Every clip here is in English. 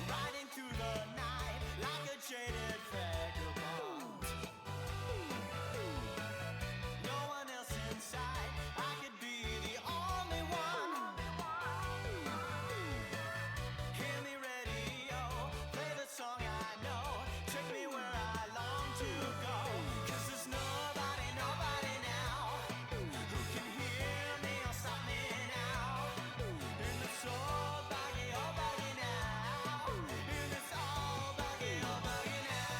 Riding through the night like a jaded vagabond. No one else inside, I could be the only one. Hear me radio, play the song I know, take me where I long to go. 'Cause there's nobody now who can hear me or stop me now. In this old buggy, oh buggy now. In this old buggy, oh buggy now.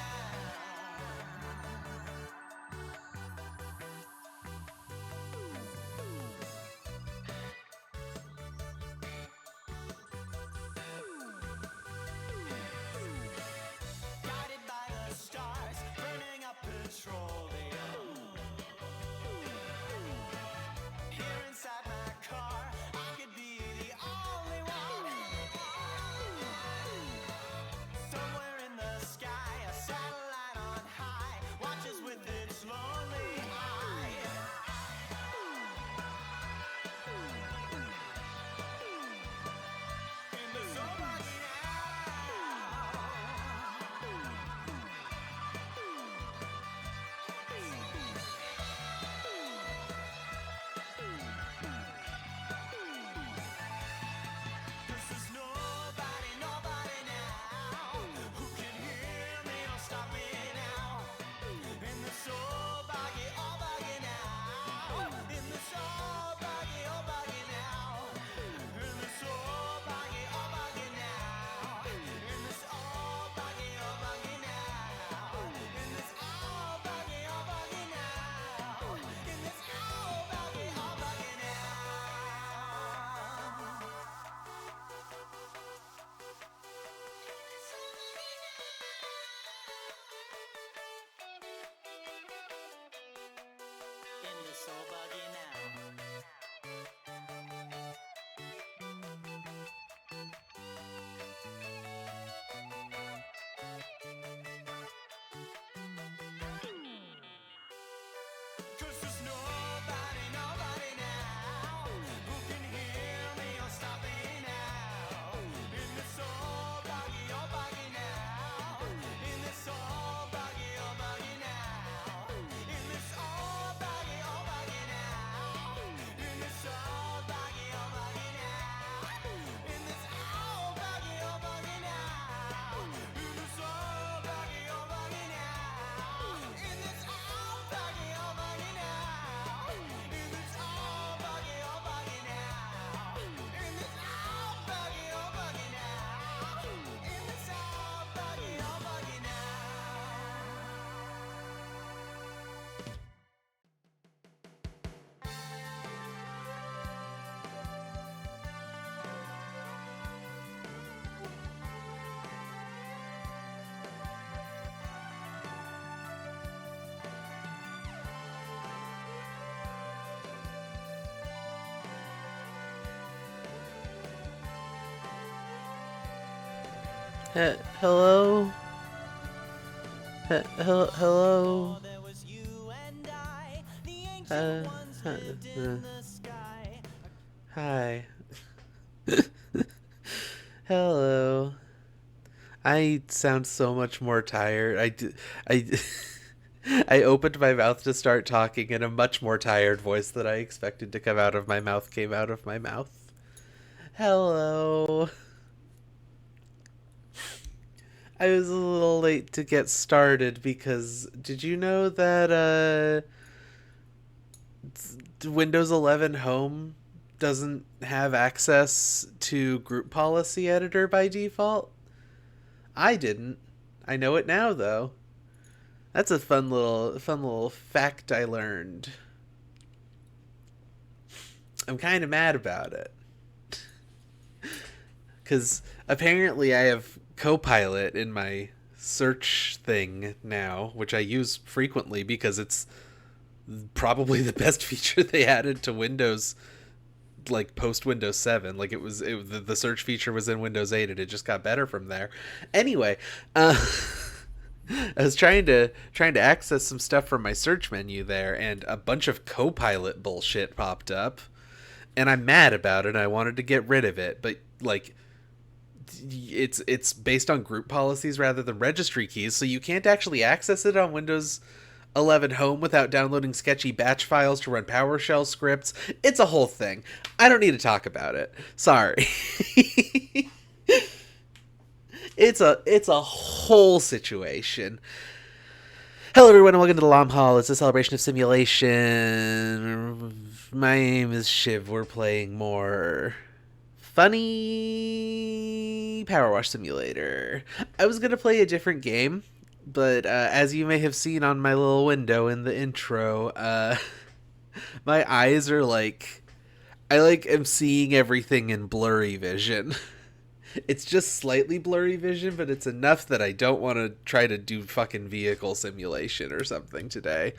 Guided by the stars, burning up petroleum. Here inside my car, I could be the only one. Somewhere in the sky, a satellite on high watches with its lonely eye. In the somebody This is nobody now who can hear me or stop me now. In this old buggy, oh buggy now. In this old buggy, oh buggy now. In this old buggy, oh buggy now. In this old buggy, oh buggy now. In this old buggy, oh buggy now. In this old buggy, oh buggy now. In this old buggy now. Cause there's nobody now who can hear me or stop me now. In this old buggy, oh buggy now. In this old buggy, oh buggy now. In this old buggy, oh buggy now. In this old buggy, oh buggy now. In this old buggy, oh buggy now. In this old buggy, oh buggy now. In this old buggy, oh buggy now. In this old buggy, oh buggy now. In this old buggy, oh buggy now. In this old buggy, oh buggy now. Hello? Hello? There was you and I, the ancient Uh, ones lived in the sky. Hi. Hello. I sound so much more tired. I opened my mouth to start talking, and a much more tired voice than I expected to come out of my mouth came out of my mouth. Hello. I was a little late to get started because did you know that Windows 11 Home doesn't have access to Group Policy Editor by default? I didn't. I know it now though. That's a fun little fact I learned. I'm kind of mad about it. Cuz apparently I have Copilot in my search thing now, which I use frequently because it's probably the best feature they added to Windows, like post Windows 7. Like the search feature was in Windows 8 and it just got better from there. Anyway, I was trying to access some stuff from my search menu there, and a bunch of Copilot bullshit popped up, and I'm mad about it. I wanted to get rid of it, but like it's based on group policies rather than registry keys, so you can't actually access it on Windows 11 Home without downloading sketchy batch files to run PowerShell scripts. It's a whole thing. I don't need to talk about it. Sorry. It's a whole situation. Hello everyone and welcome to the Lom Hall. It's a celebration of simulation. My name is Shiv. We're playing more funny Power Wash Simulator. I was going to play a different game, but as you may have seen on my little window in the intro, my eyes are like, I am seeing everything in blurry vision. It's just slightly blurry vision, but it's enough that I don't want to try to do fucking vehicle simulation or something today.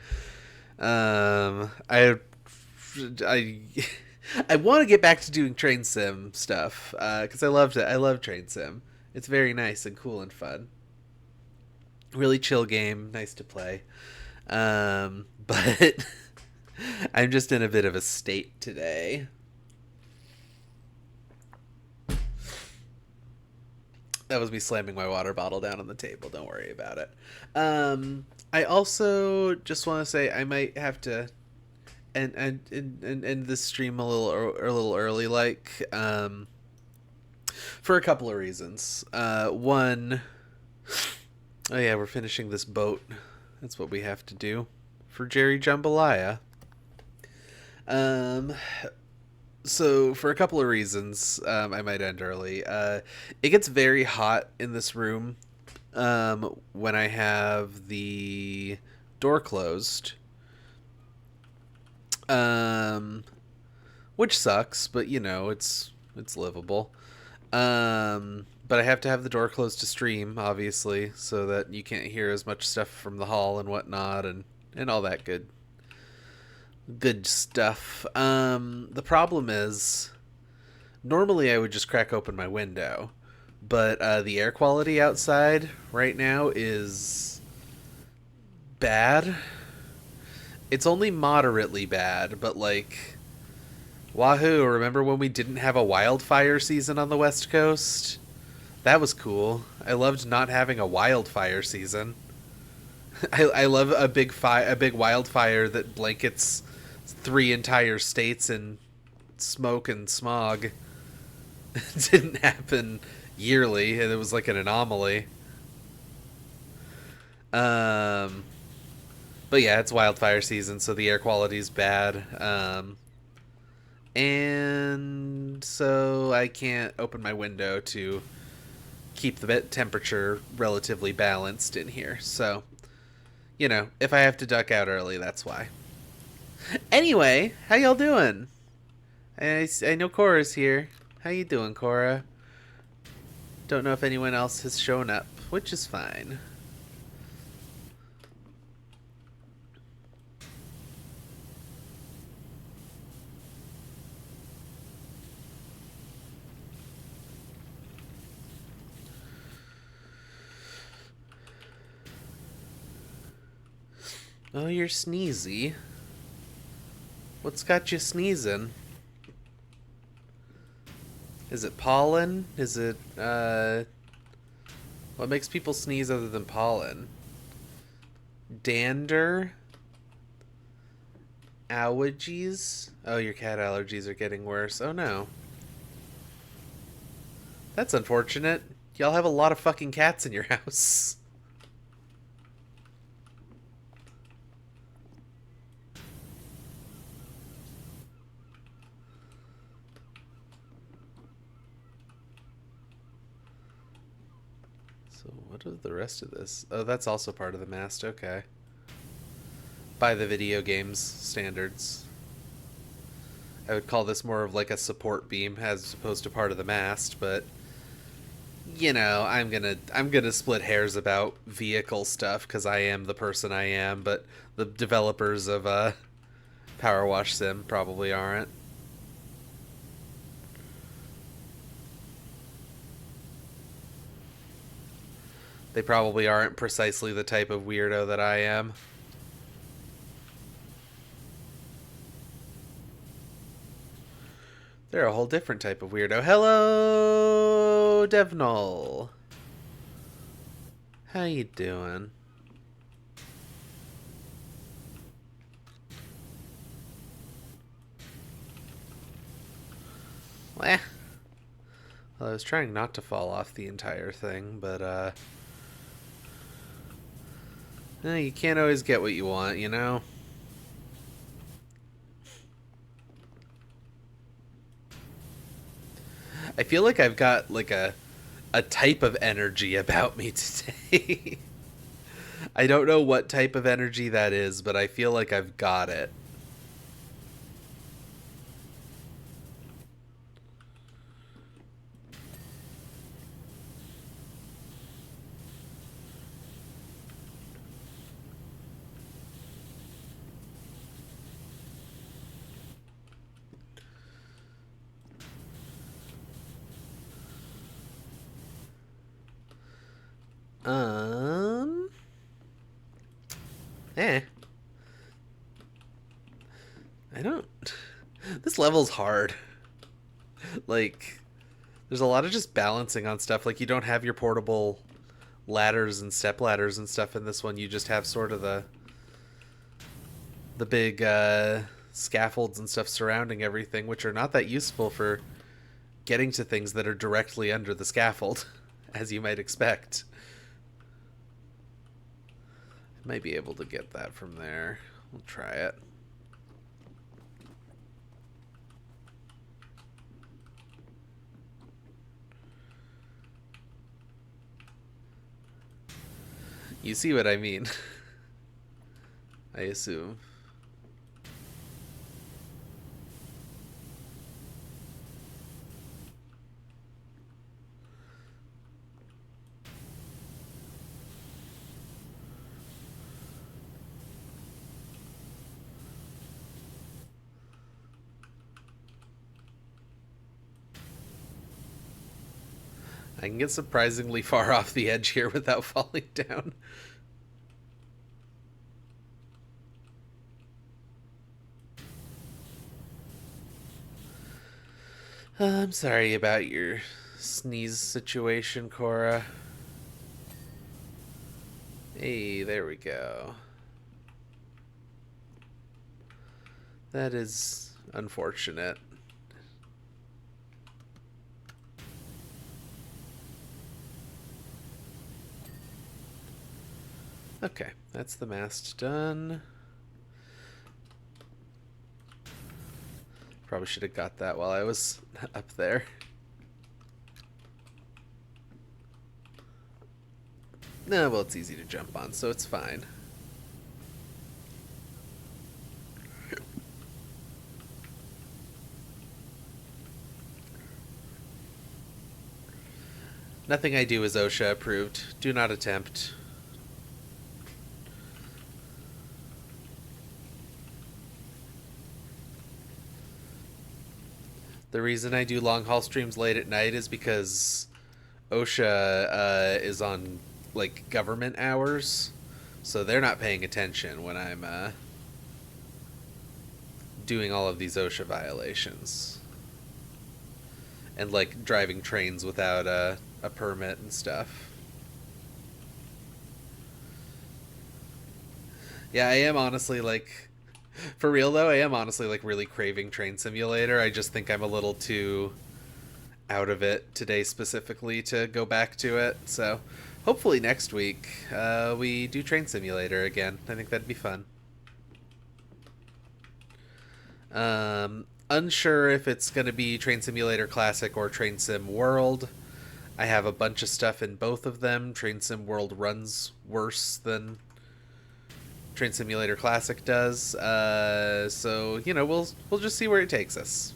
I want to get back to doing train sim stuff because I loved it. I love train sim. It's very nice and cool and fun. Really chill game, nice to play. But I'm just in a bit of a state today. That was me slamming my water bottle down on the table. Don't worry about it. I also just want to say I might have to end this stream a little early, for a couple of reasons. One, oh yeah, we're finishing this boat. That's what we have to do for Jerry Jambalaya. So for a couple of reasons, I might end early. It gets very hot in this room when I have the door closed, which sucks, but you know it's livable. But I have to have the door closed to stream, obviously, so that you can't hear as much stuff from the hall and whatnot, and all that good stuff. The problem is, normally I would just crack open my window, but the air quality outside right now is bad. It's only moderately bad, but like, wahoo, remember when we didn't have a wildfire season on the West Coast? That was cool. I loved not having a wildfire season. I love a big wildfire that blankets 3 entire states in smoke and smog. It didn't happen yearly, and it was like an anomaly. But yeah, it's wildfire season, so the air quality is bad. And so I can't open my window to keep the temperature relatively balanced in here. So, you know, if I have to duck out early, that's why. Anyway, how y'all doing? I know Cora's here. How you doing, Cora? Don't know if anyone else has shown up, which is fine. Oh, you're sneezy. What's got you sneezing? Is it pollen? Is it, what makes people sneeze other than pollen? Dander? Allergies? Oh, your cat allergies are getting worse. Oh no. That's unfortunate. Y'all have a lot of fucking cats in your house. So what is the rest of this? Oh, that's also part of the mast. Okay. By the video game's standards. I would call this more of like a support beam as opposed to part of the mast, but I'm gonna split hairs about vehicle stuff because I am the person I am, but the developers of Power Wash Sim probably aren't. They probably aren't precisely the type of weirdo that I am. They're a whole different type of weirdo. Hello, Devnol. How you doing? Well, I was trying not to fall off the entire thing, but you can't always get what you want, you know? I feel like I've got like a type of energy about me today. I don't know what type of energy that is, but I feel like I've got it. Um, eh. I don't. This level's hard. Like, there's a lot of just balancing on stuff. Like, you don't have your portable ladders and step ladders and stuff in this one. You just have sort of the big scaffolds and stuff surrounding everything, which are not that useful for getting to things that are directly under the scaffold, as you might expect. I might be able to get that from there. We'll try it. You see what I mean? I assume. I can get surprisingly far off the edge here without falling down. I'm sorry about your sneeze situation, Cora. Hey, there we go. That is unfortunate. Okay, that's the mast done. Probably should have got that while I was up there. No, well, it's easy to jump on, so it's fine. Nothing I do is OSHA approved. Do not attempt. The reason I do long haul streams late at night is because OSHA is on like government hours, so they're not paying attention when I'm doing all of these OSHA violations and like driving trains without a permit and stuff. Yeah, I am honestly like, for real though, I am honestly like really craving Train Simulator. I just think I'm a little too out of it today specifically to go back to it. So hopefully next week we do Train Simulator again. I think that'd be fun. Unsure if it's going to be Train Simulator Classic or Train Sim World. I have a bunch of stuff in both of them. Train Sim World runs worse than Train Simulator Classic does. So you know, we'll just see where it takes us.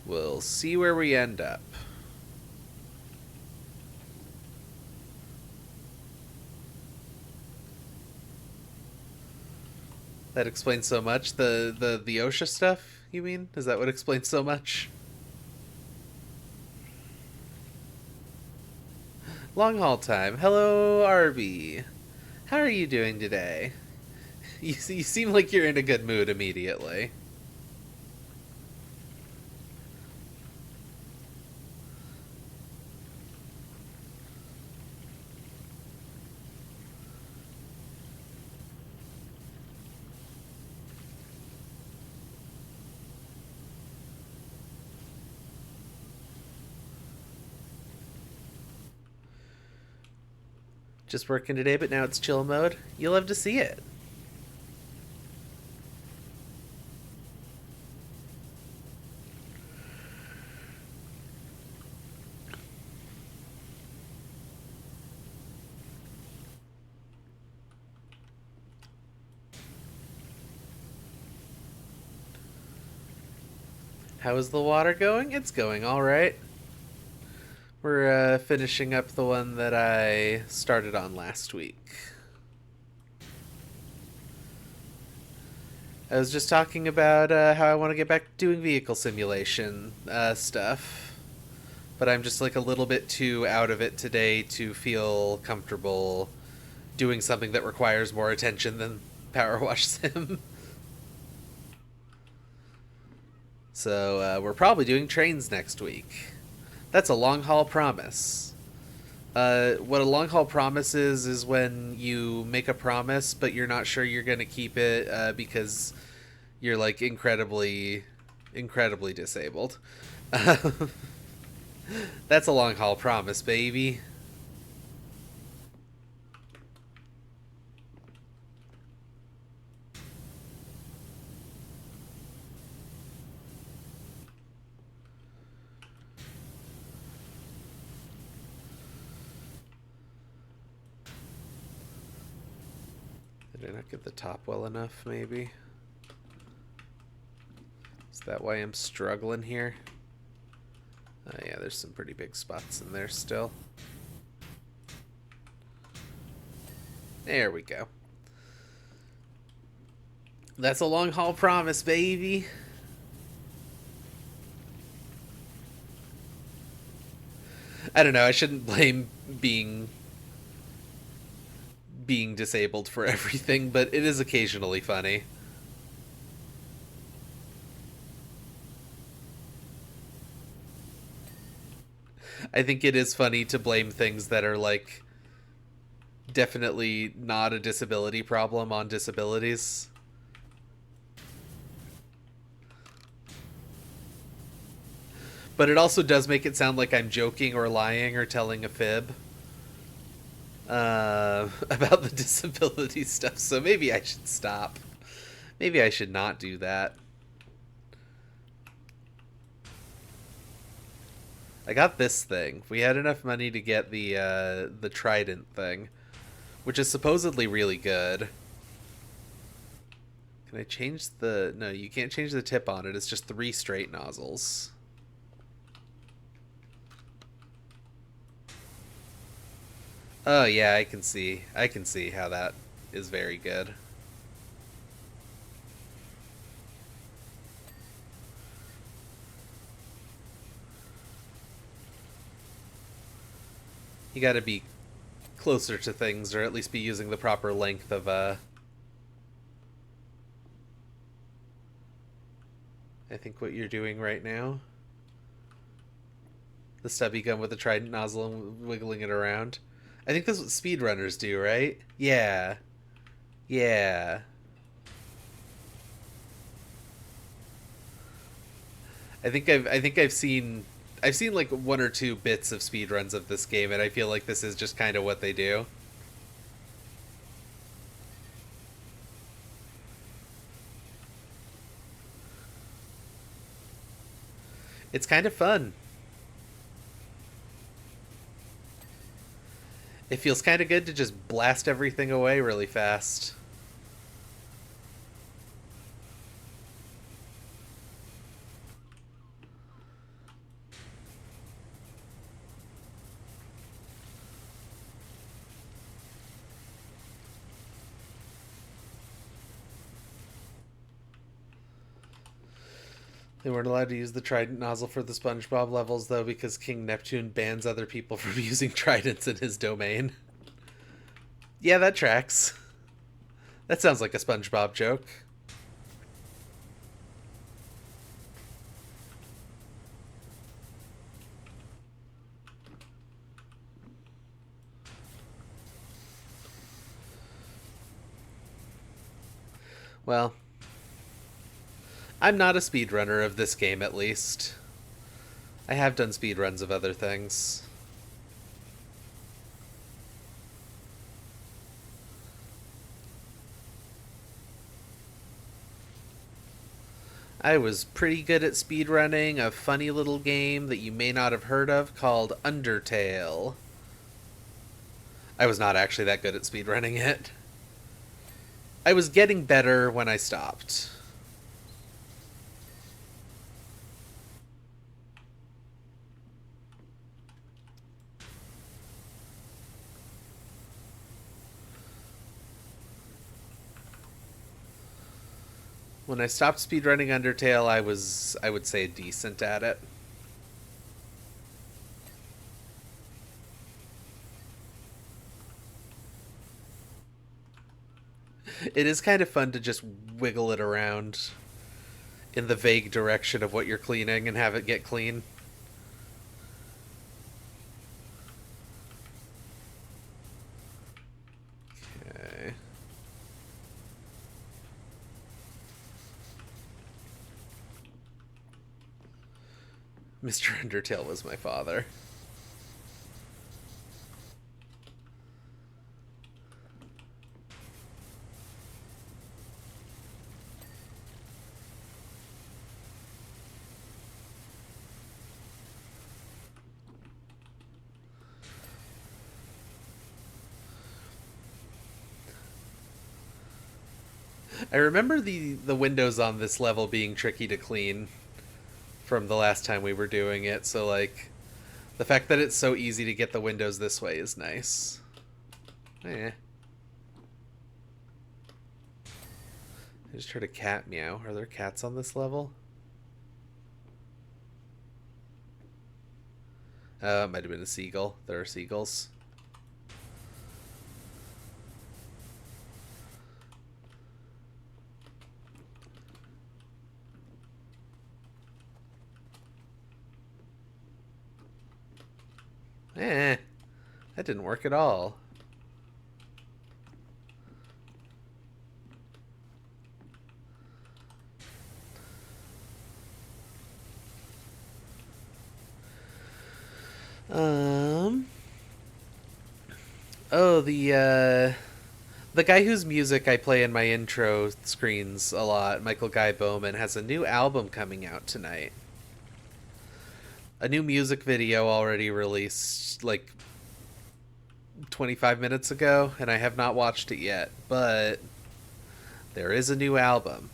We'll see where we end up. That explains so much. The OSHA stuff, you mean? Is that what explains so much? Long haul time. Hello, Arby. How are you doing today? You seem like you're in a good mood immediately. Just working today, but now it's chill mode. You'll love to see it. How is the water going? It's going all right. We're finishing up the one that I started on last week. I was just talking about how I want to get back to doing vehicle simulation stuff. But I'm just like a little bit too out of it today to feel comfortable doing something that requires more attention than Power Wash Sim. So we're probably doing trains next week. That's a long haul promise. What a long haul promise is when you make a promise, but you're not sure you're going to keep it because you're like incredibly disabled. That's a long haul promise, baby. Did I not get the top well enough, maybe? Is that why I'm struggling here? Yeah, there's some pretty big spots in there still. There we go. That's a long haul promise, baby. I don't know, I shouldn't blame being disabled for everything, but it is occasionally funny. I think it is funny to blame things that are like definitely not a disability problem on disabilities. But it also does make it sound like I'm joking or lying or telling a fib about the disability stuff, so maybe I should stop. Maybe I should not do that. I got this thing. We had enough money to get the Trident thing, which is supposedly really good. Can I change the... No, you can't change the tip on it. It's just 3 straight nozzles. Oh yeah, I can see how that is very good. You gotta be closer to things, or at least be using the proper length of I think what you're doing right now. The stubby gun with the Trident nozzle and wiggling it around. I think that's what speedrunners do, right? Yeah. Yeah. I think I've seen like 1 or 2 bits of speedruns of this game, and I feel like this is just kind of what they do. It's kind of fun. It feels kind of good to just blast everything away really fast. They weren't allowed to use the trident nozzle for the SpongeBob levels, though, because King Neptune bans other people from using tridents in his domain. Yeah, that tracks. That sounds like a SpongeBob joke. Well, I'm not a speedrunner of this game, at least. I have done speedruns of other things. I was pretty good at speedrunning a funny little game that you may not have heard of called Undertale. I was not actually that good at speedrunning it. I was getting better when I stopped. When I stopped speedrunning Undertale, I would say, decent at it. It is kind of fun to just wiggle it around in the vague direction of what you're cleaning and have it get clean. Okay. Mr. Undertale was my father. I remember the windows on this level being tricky to clean from the last time we were doing it, so like the fact that it's so easy to get the windows this way is nice. Eh. I just heard a cat meow. Are there cats on this level? It might have been a seagull. There are seagulls. Eh, that didn't work at all. Um. Oh, the guy whose music I play in my intro screens a lot, Michael Guy Bowman, has a new album coming out tonight. A new music video already released like 25 minutes ago, and I have not watched it yet, but there is a new album.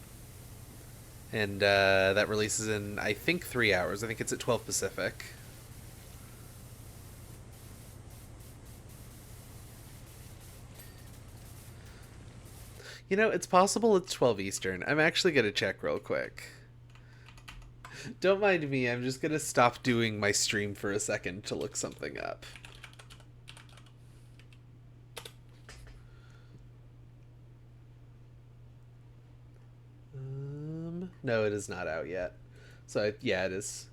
And that releases in, I think, 3 hours. I think it's at 12 Pacific. You know, it's possible it's 12 Eastern. I'm actually going to check real quick. Don't mind me, I'm just going to stop doing my stream for a second to look something up. No, it is not out yet. So, yeah, it is.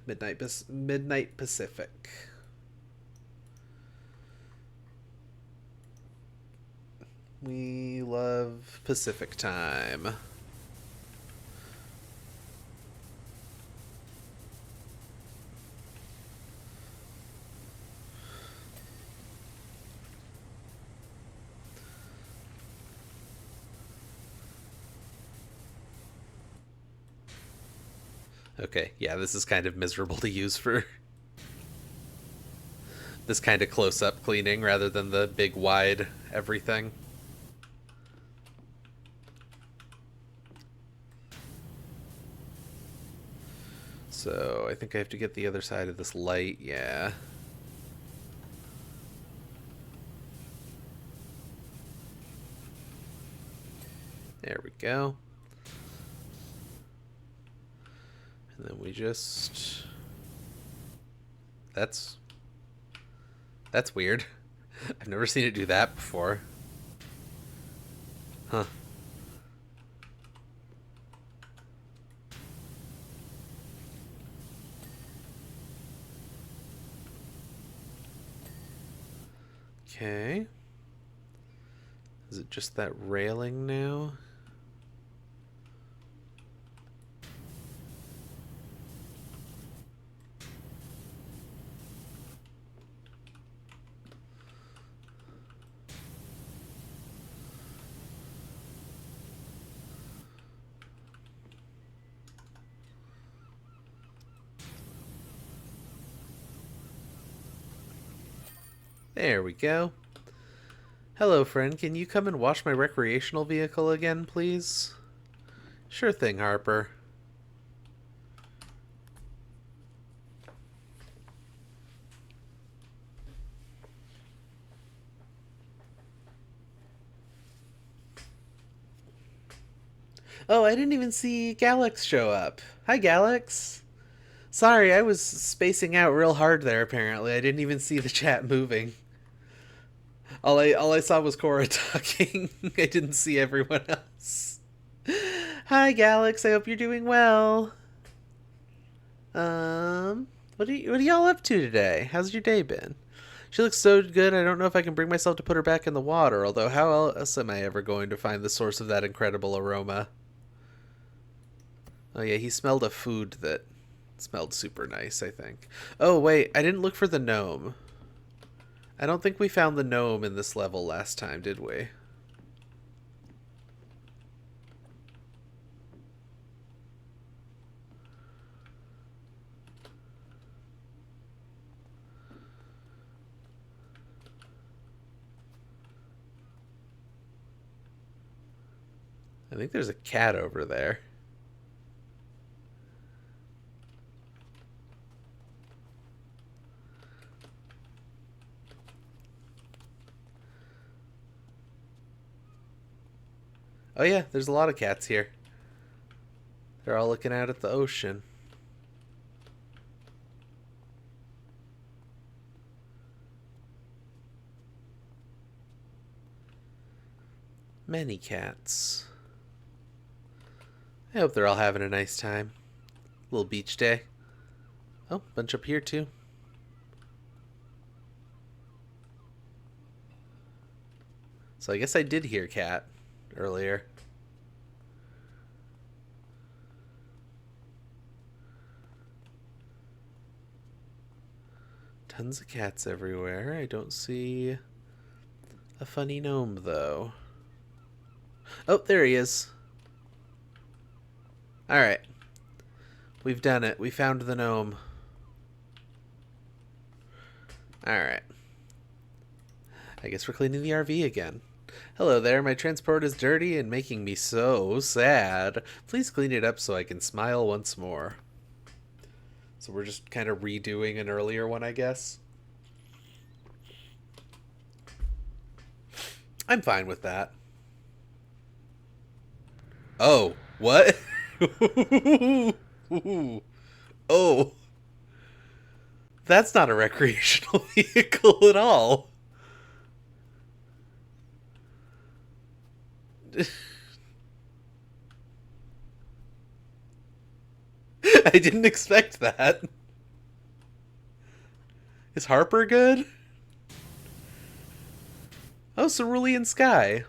Midnight Pacific. We love Pacific time. Okay, yeah, this is kind of miserable to use for this kind of close-up cleaning rather than the big wide everything. So I think I have to get the other side of this light, yeah. There we go. And then we just... That's weird. I've never seen it do that before. Huh. Okay. Is it just that railing now? There we go. Hello, friend. Can you come and wash my recreational vehicle again, please? Sure thing, Harper. Oh, I didn't even see Galax show up. Hi, Galax. Sorry, I was spacing out real hard there, apparently. I didn't even see the chat moving. All I saw was Cora talking. I didn't see everyone else. Hi, Galax. I hope you're doing well. What are y'all up to today? How's your day been? She looks so good. I don't know if I can bring myself to put her back in the water. Although, how else am I ever going to find the source of that incredible aroma? Oh yeah, he smelled a food that smelled super nice, I think. Oh wait, I didn't look for the gnome. I don't think we found the gnome in this level last time, did we? I think there's a cat over there. Oh yeah, there's a lot of cats here. They're all looking out at the ocean. Many cats. I hope they're all having a nice time. Little beach day. Oh, bunch up here too. So I guess I did hear cat earlier. Tons of cats everywhere. I don't see a funny gnome though. Oh, there he is. Alright. We've done it. We found the gnome. Alright. I guess we're cleaning the RV again. Hello there, my transport is dirty and making me so sad. Please clean it up so I can smile once more. So we're just kind of redoing an earlier one, I guess. I'm fine with that. Oh, what? Oh. That's not a recreational vehicle at all. I didn't expect that. Is Harper good? Oh, Cerulean Sky.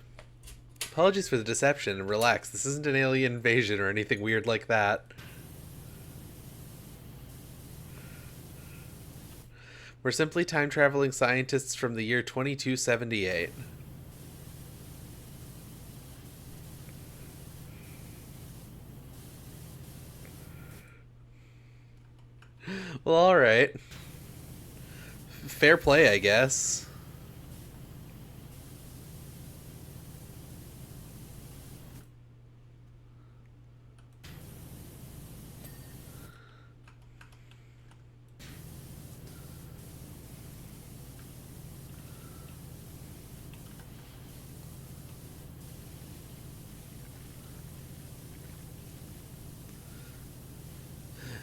Apologies for the deception. Relax, this isn't an alien invasion or anything weird like that. We're simply time-traveling scientists from the year 2278. Well, alright. Fair play, I guess.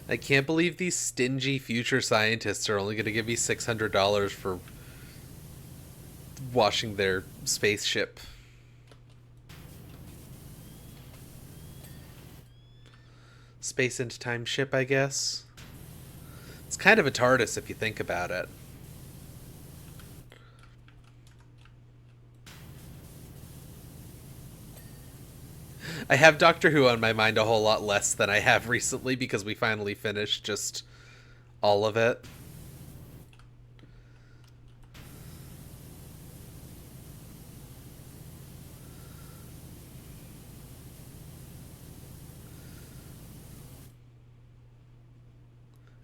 I can't believe these stingy future scientists are only going to give me $600 for washing their spaceship. Space and time ship, I guess. It's kind of a TARDIS if you think about it. I have Doctor Who on my mind a whole lot less than I have recently because we finally finished just all of it.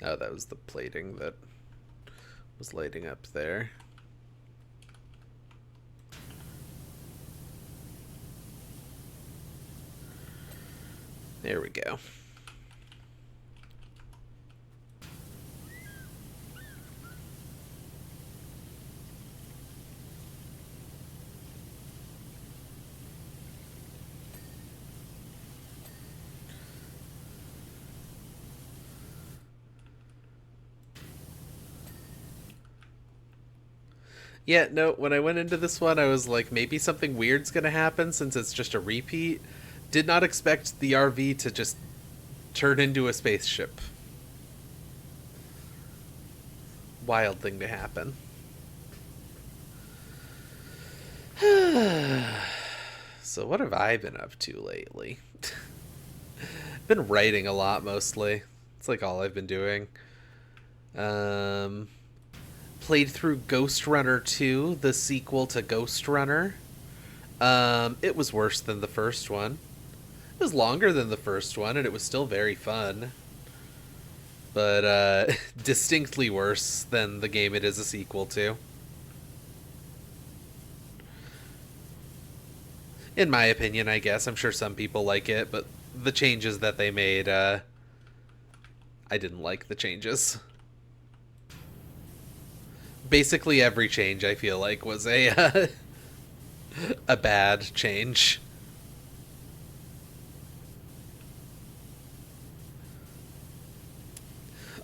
Oh, that was the plating that was lighting up there. There we go. Yeah, no, when I went into this one, I was like, maybe something weird's gonna happen since it's just a repeat. Did not expect the RV to just turn into a spaceship. Wild thing to happen. So what have I been up to lately? Been writing a lot mostly. It's like all I've been doing. Played through Ghost Runner 2, the sequel to Ghost Runner. It was worse than the first one. It was longer than the first one, and it was still very fun. But distinctly worse than the game it is a sequel to. In my opinion, I guess. I'm sure some people like it, but the changes that they made, I didn't like the changes. Basically every change, I feel like, was a a bad change.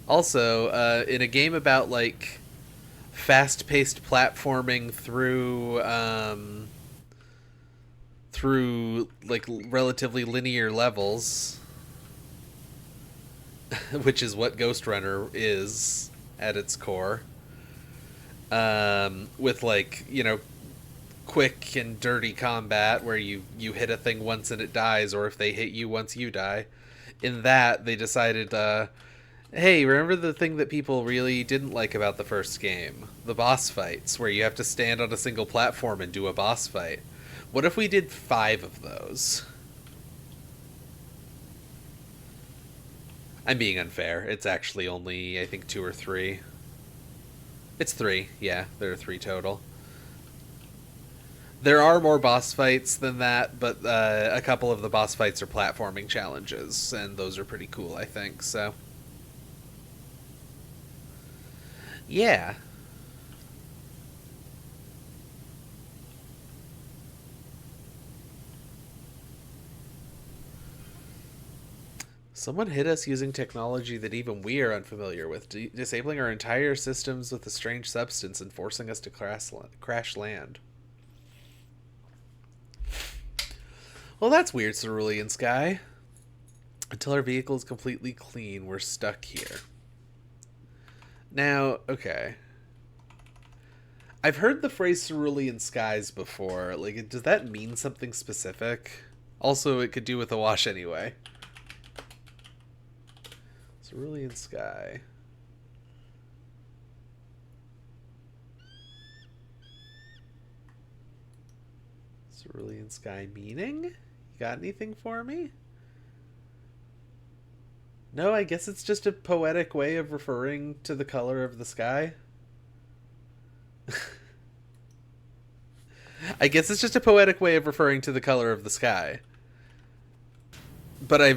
Also, in a game about like fast-paced platforming through like relatively linear levels, which is what Ghost Runner is at its core, with like, you know, quick and dirty combat where you hit a thing once and it dies, or if they hit you once you die. In that, they decided, hey, remember the thing that people really didn't like about the first game? The boss fights, where you have to stand on a single platform and do a boss fight. What if we did 5 of those? I'm being unfair. It's actually only, I think, 2 or 3. It's 3, yeah. There are 3 total. There are more boss fights than that, but a couple of the boss fights are platforming challenges, and those are pretty cool, I think, so. Yeah. Someone hit us using technology that even we are unfamiliar with, disabling our entire systems with a strange substance and forcing us to crash land. Well, that's weird, Cerulean Sky. Until our vehicle is completely clean, we're stuck here. Now, okay. I've heard the phrase Cerulean Skies before. Like, does that mean something specific? Also, it could do with a wash anyway. Cerulean Sky. Cerulean Sky meaning? You got anything for me? No, I guess it's just a poetic way of referring to the color of the sky. I guess it's just a poetic way of referring to the color of the sky. But I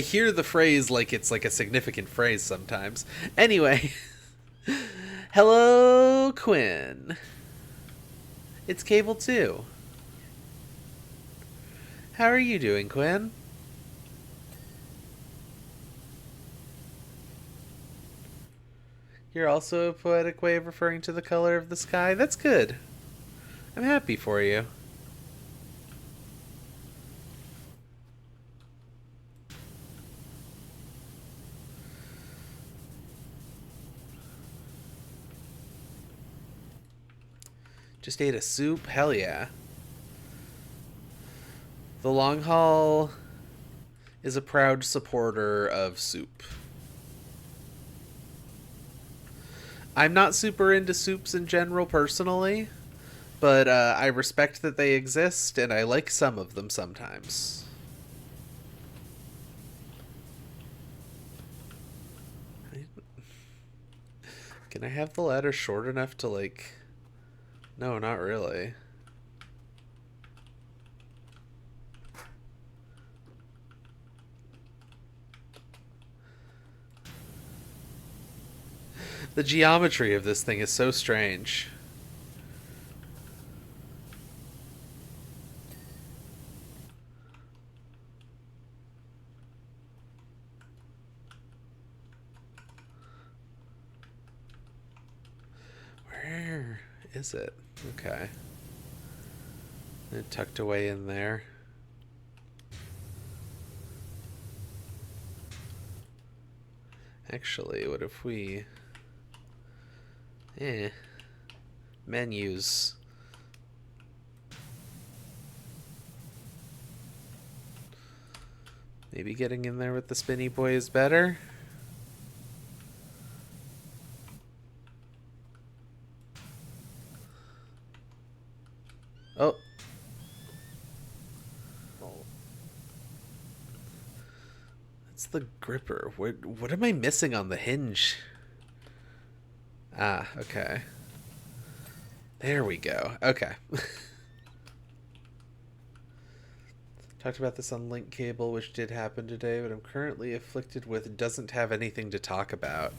hear the phrase like it's like a significant phrase sometimes. Anyway, hello, Quinn. It's Cable 2. How are you doing, Quinn? You're also a poetic way of referring to the color of the sky. That's good. I'm happy for you. Just ate a soup? Hell yeah. The Long Haul is a proud supporter of soup. I'm not super into soups in general personally, but I respect that they exist and I like some of them sometimes. Can I have the ladder short enough to, like... No, not really. The geometry of this thing is so strange. Where is it? Okay. It tucked away in there. Actually, what if we... Menus. Maybe getting in there with the spinny boy is better? Oh. That's the gripper. What am I missing on the hinge? Ah, okay. There we go. Okay. Talked about this on Link Cable, which did happen today, but I'm currently afflicted with doesn't have anything to talk about.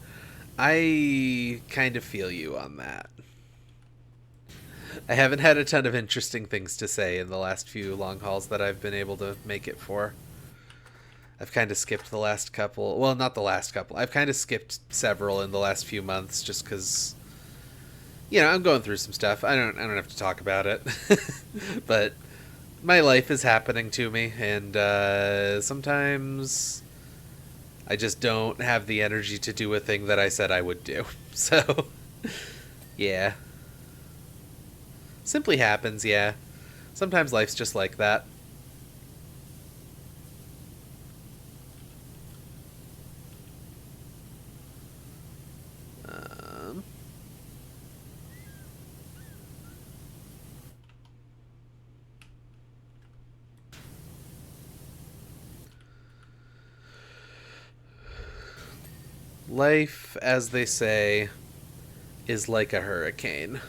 I kind of feel you on that. I haven't had a ton of interesting things to say in the last few long hauls that I've been able to make it for. I've kind of skipped the last couple. Well, not the last couple. I've kind of skipped several in the last few months just because, you know, I'm going through some stuff. I don't have to talk about it. But my life is happening to me, and sometimes I just don't have the energy to do a thing that I said I would do. So, yeah. Simply happens, yeah. Sometimes life's just like that. Life, as they say, is like a hurricane.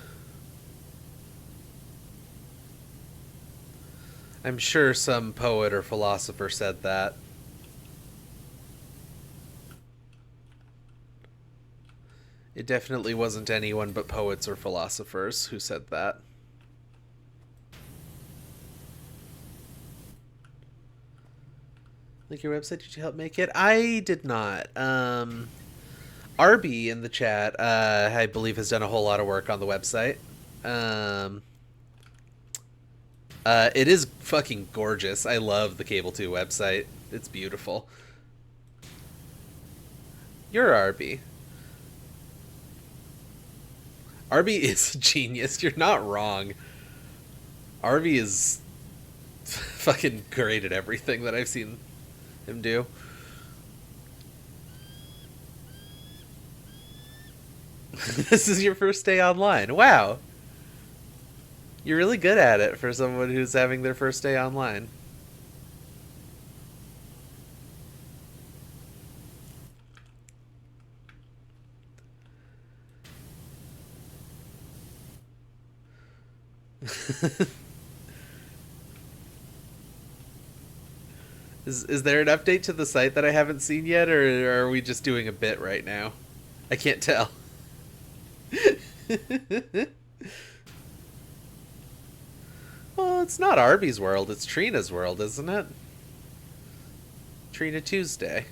I'm sure some poet or philosopher said that. It definitely wasn't anyone but poets or philosophers who said that. Like your website, did you help make it? I did not. Arby in the chat, I believe, has done a whole lot of work on the website. It is fucking gorgeous. I love the Cable 2 website. It's beautiful. You're Arby. Arby is a genius. You're not wrong. Arby is fucking great at everything that I've seen him do. This is your first day online. Wow. You're really good at it for someone who's having their first day online. Is there an update to the site that I haven't seen yet, or are we just doing a bit right now? I can't tell. Well, it's not Arby's world, it's Trina's world, isn't it? Trina Tuesday.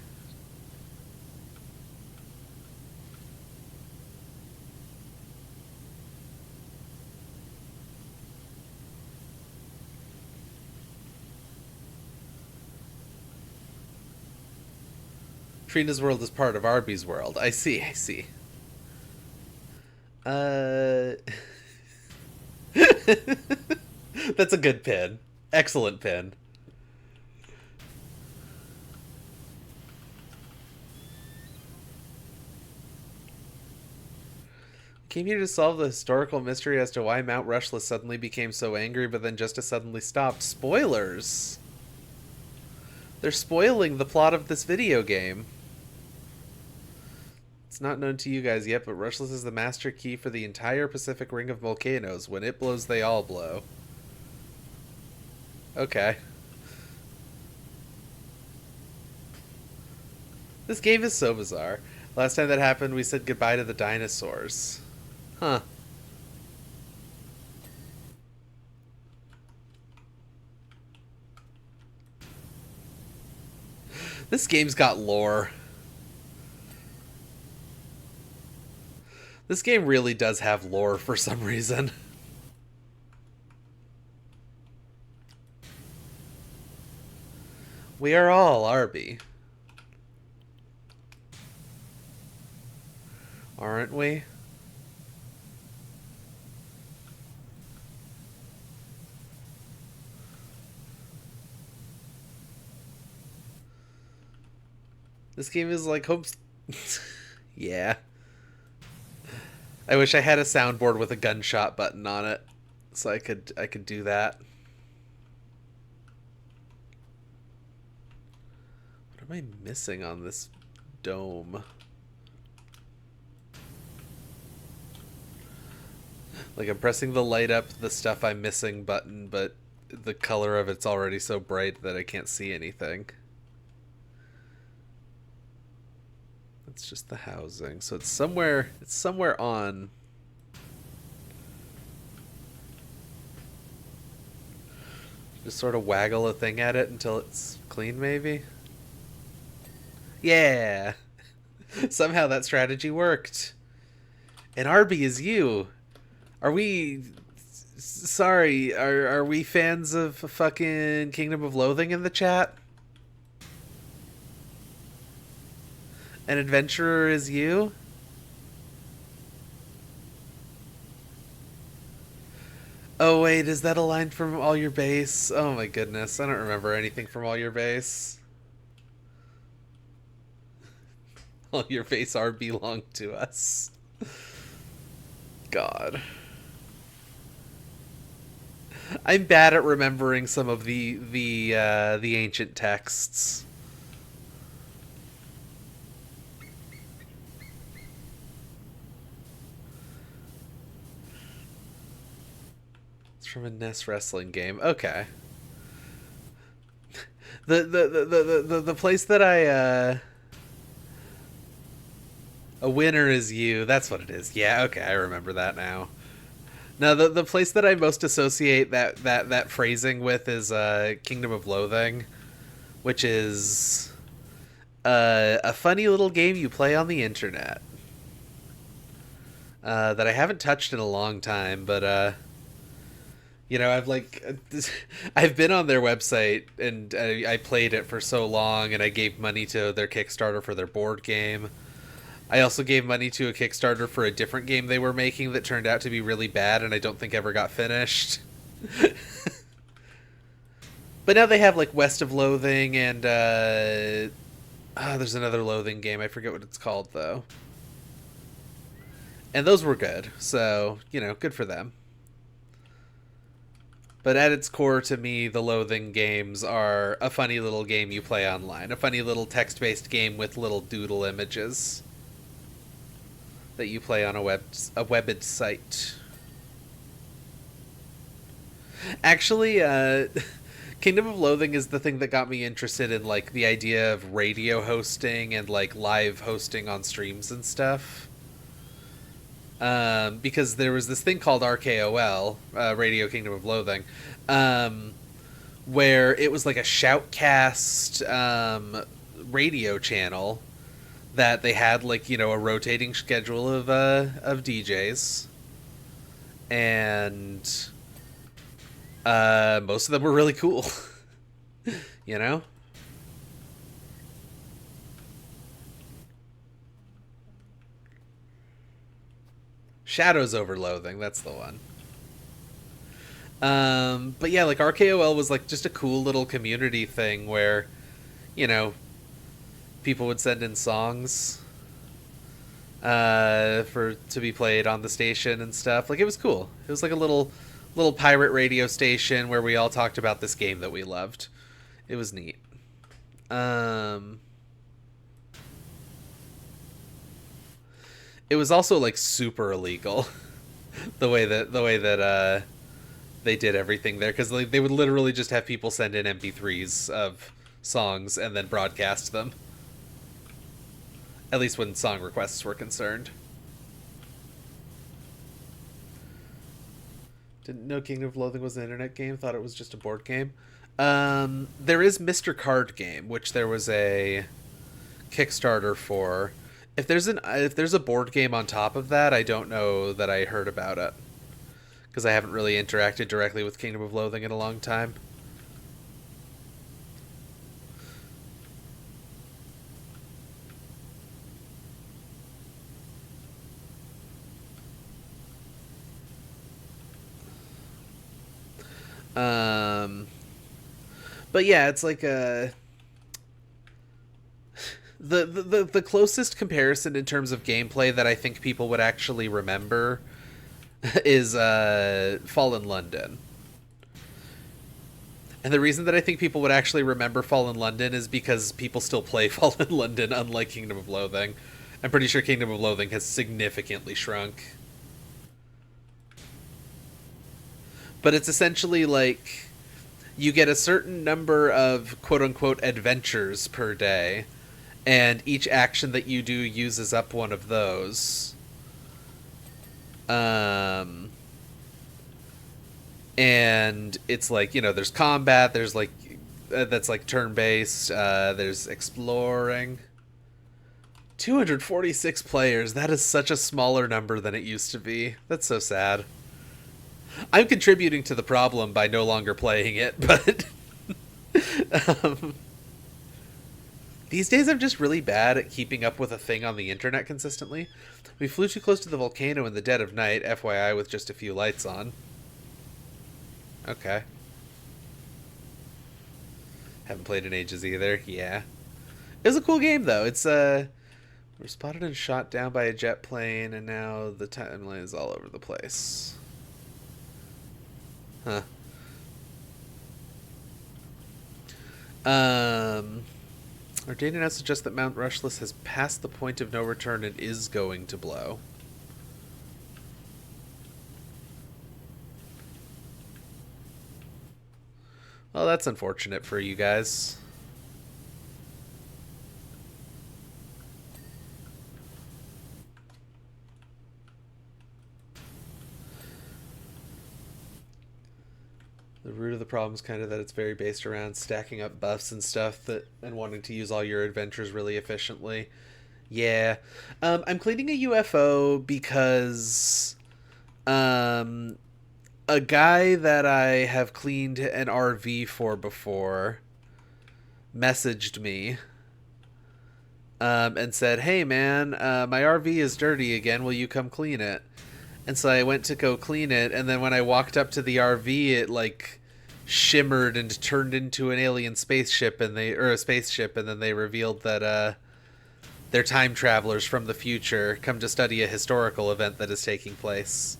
Trina's world is part of Arby's world. I see, I see. That's a good pin. Excellent pin. Came here to solve the historical mystery as to why Mount Rushless suddenly became so angry, but then just as suddenly stopped. Spoilers! They're spoiling the plot of this video game. It's not known to you guys yet, but Rushless is the master key for the entire Pacific Ring of volcanoes. When it blows, they all blow. Okay. This game is so bizarre. Last time that happened, we said goodbye to the dinosaurs. Huh. This game's got lore. This game really does have lore for some reason. We are all Arby. Aren't we? This game is like hopes. Yeah. I wish I had a soundboard with a gunshot button on it, so I could do that. What am I missing on this dome? Like, I'm pressing the light up the stuff I'm missing button, but the color of it's already so bright that I can't see anything. It's just the housing. So it's somewhere on. Just sort of waggle a thing at it until it's clean, maybe? Yeah! Somehow that strategy worked. And Arby is you. Are we... Sorry, are we fans of fucking Kingdom of Loathing in the chat? An adventurer is you? Oh wait, is that a line from All Your Base? Oh my goodness, I don't remember anything from All Your Base. All Your Base are belong to us. God. I'm bad at remembering some of the ancient texts. From a NES wrestling game. Okay. The place that I a winner is you. That's what it is. Yeah, okay, I remember that now. Now the place that I most associate that phrasing with is Kingdom of Loathing, which is a funny little game you play on the internet. That I haven't touched in a long time, but you know, I've been on their website and I played it for so long, and I gave money to their Kickstarter for their board game. I also gave money to a Kickstarter for a different game they were making that turned out to be really bad, and I don't think ever got finished. But now they have like West of Loathing and there's another Loathing game. I forget what it's called though. And those were good, so you know, good for them. But at its core, to me, the Loathing games are a funny little game you play online. A funny little text-based game with little doodle images that you play on a webbed site. Actually, Kingdom of Loathing is the thing that got me interested in like the idea of radio hosting and like live hosting on streams and stuff. Because there was this thing called RKOL, Radio Kingdom of Loathing, where it was like a shoutcast radio channel that they had like, you know, a rotating schedule of DJs, and most of them were really cool. You know? Shadows over Loathing, that's the one. But yeah, like RKOL was like just a cool little community thing where, you know, people would send in songs for to be played on the station and stuff. Like it was cool. It was like a little pirate radio station where we all talked about this game that we loved. It was neat. It was also like super illegal the way that they did everything there, because like, they would literally just have people send in MP3s of songs and then broadcast them. At least when song requests were concerned. Didn't know Kingdom of Loathing was an internet game. Thought it was just a board game. There is Mr. Card Game, which there was a Kickstarter for. If there's a board game on top of that, I don't know that I heard about it, because I haven't really interacted directly with Kingdom of Loathing in a long time. But yeah, it's like the closest comparison in terms of gameplay that I think people would actually remember is Fallen London. And the reason that I think people would actually remember Fallen London is because people still play Fallen London, unlike Kingdom of Loathing. I'm pretty sure Kingdom of Loathing has significantly shrunk. But it's essentially like you get a certain number of quote-unquote adventures per day, and each action that you do uses up one of those. And it's like, you know, there's combat, there's like that's like turn-based, there's exploring. 246 players, that is such a smaller number than it used to be. That's so sad. I'm contributing to the problem by no longer playing it, but these days I'm just really bad at keeping up with a thing on the internet consistently. We flew too close to the volcano in the dead of night, FYI, with just a few lights on. Okay. Haven't played in ages either, yeah. It was a cool game, though. It's, we're spotted and shot down by a jet plane, and now the timeline is all over the place. Huh. Our data now suggests that Mount Rushless has passed the point of no return and is going to blow. Well, that's unfortunate for you guys. The root of the problem is kind of that it's very based around stacking up buffs and stuff and wanting to use all your adventures really efficiently. Yeah. I'm cleaning a UFO because a guy that I have cleaned an RV for before messaged me and said, "Hey man, my RV is dirty again. Will you come clean it?" And so I went to go clean it, and then when I walked up to the RV, it like shimmered and turned into an alien spaceship, and a spaceship, and then they revealed that they're time travelers from the future come to study a historical event that is taking place.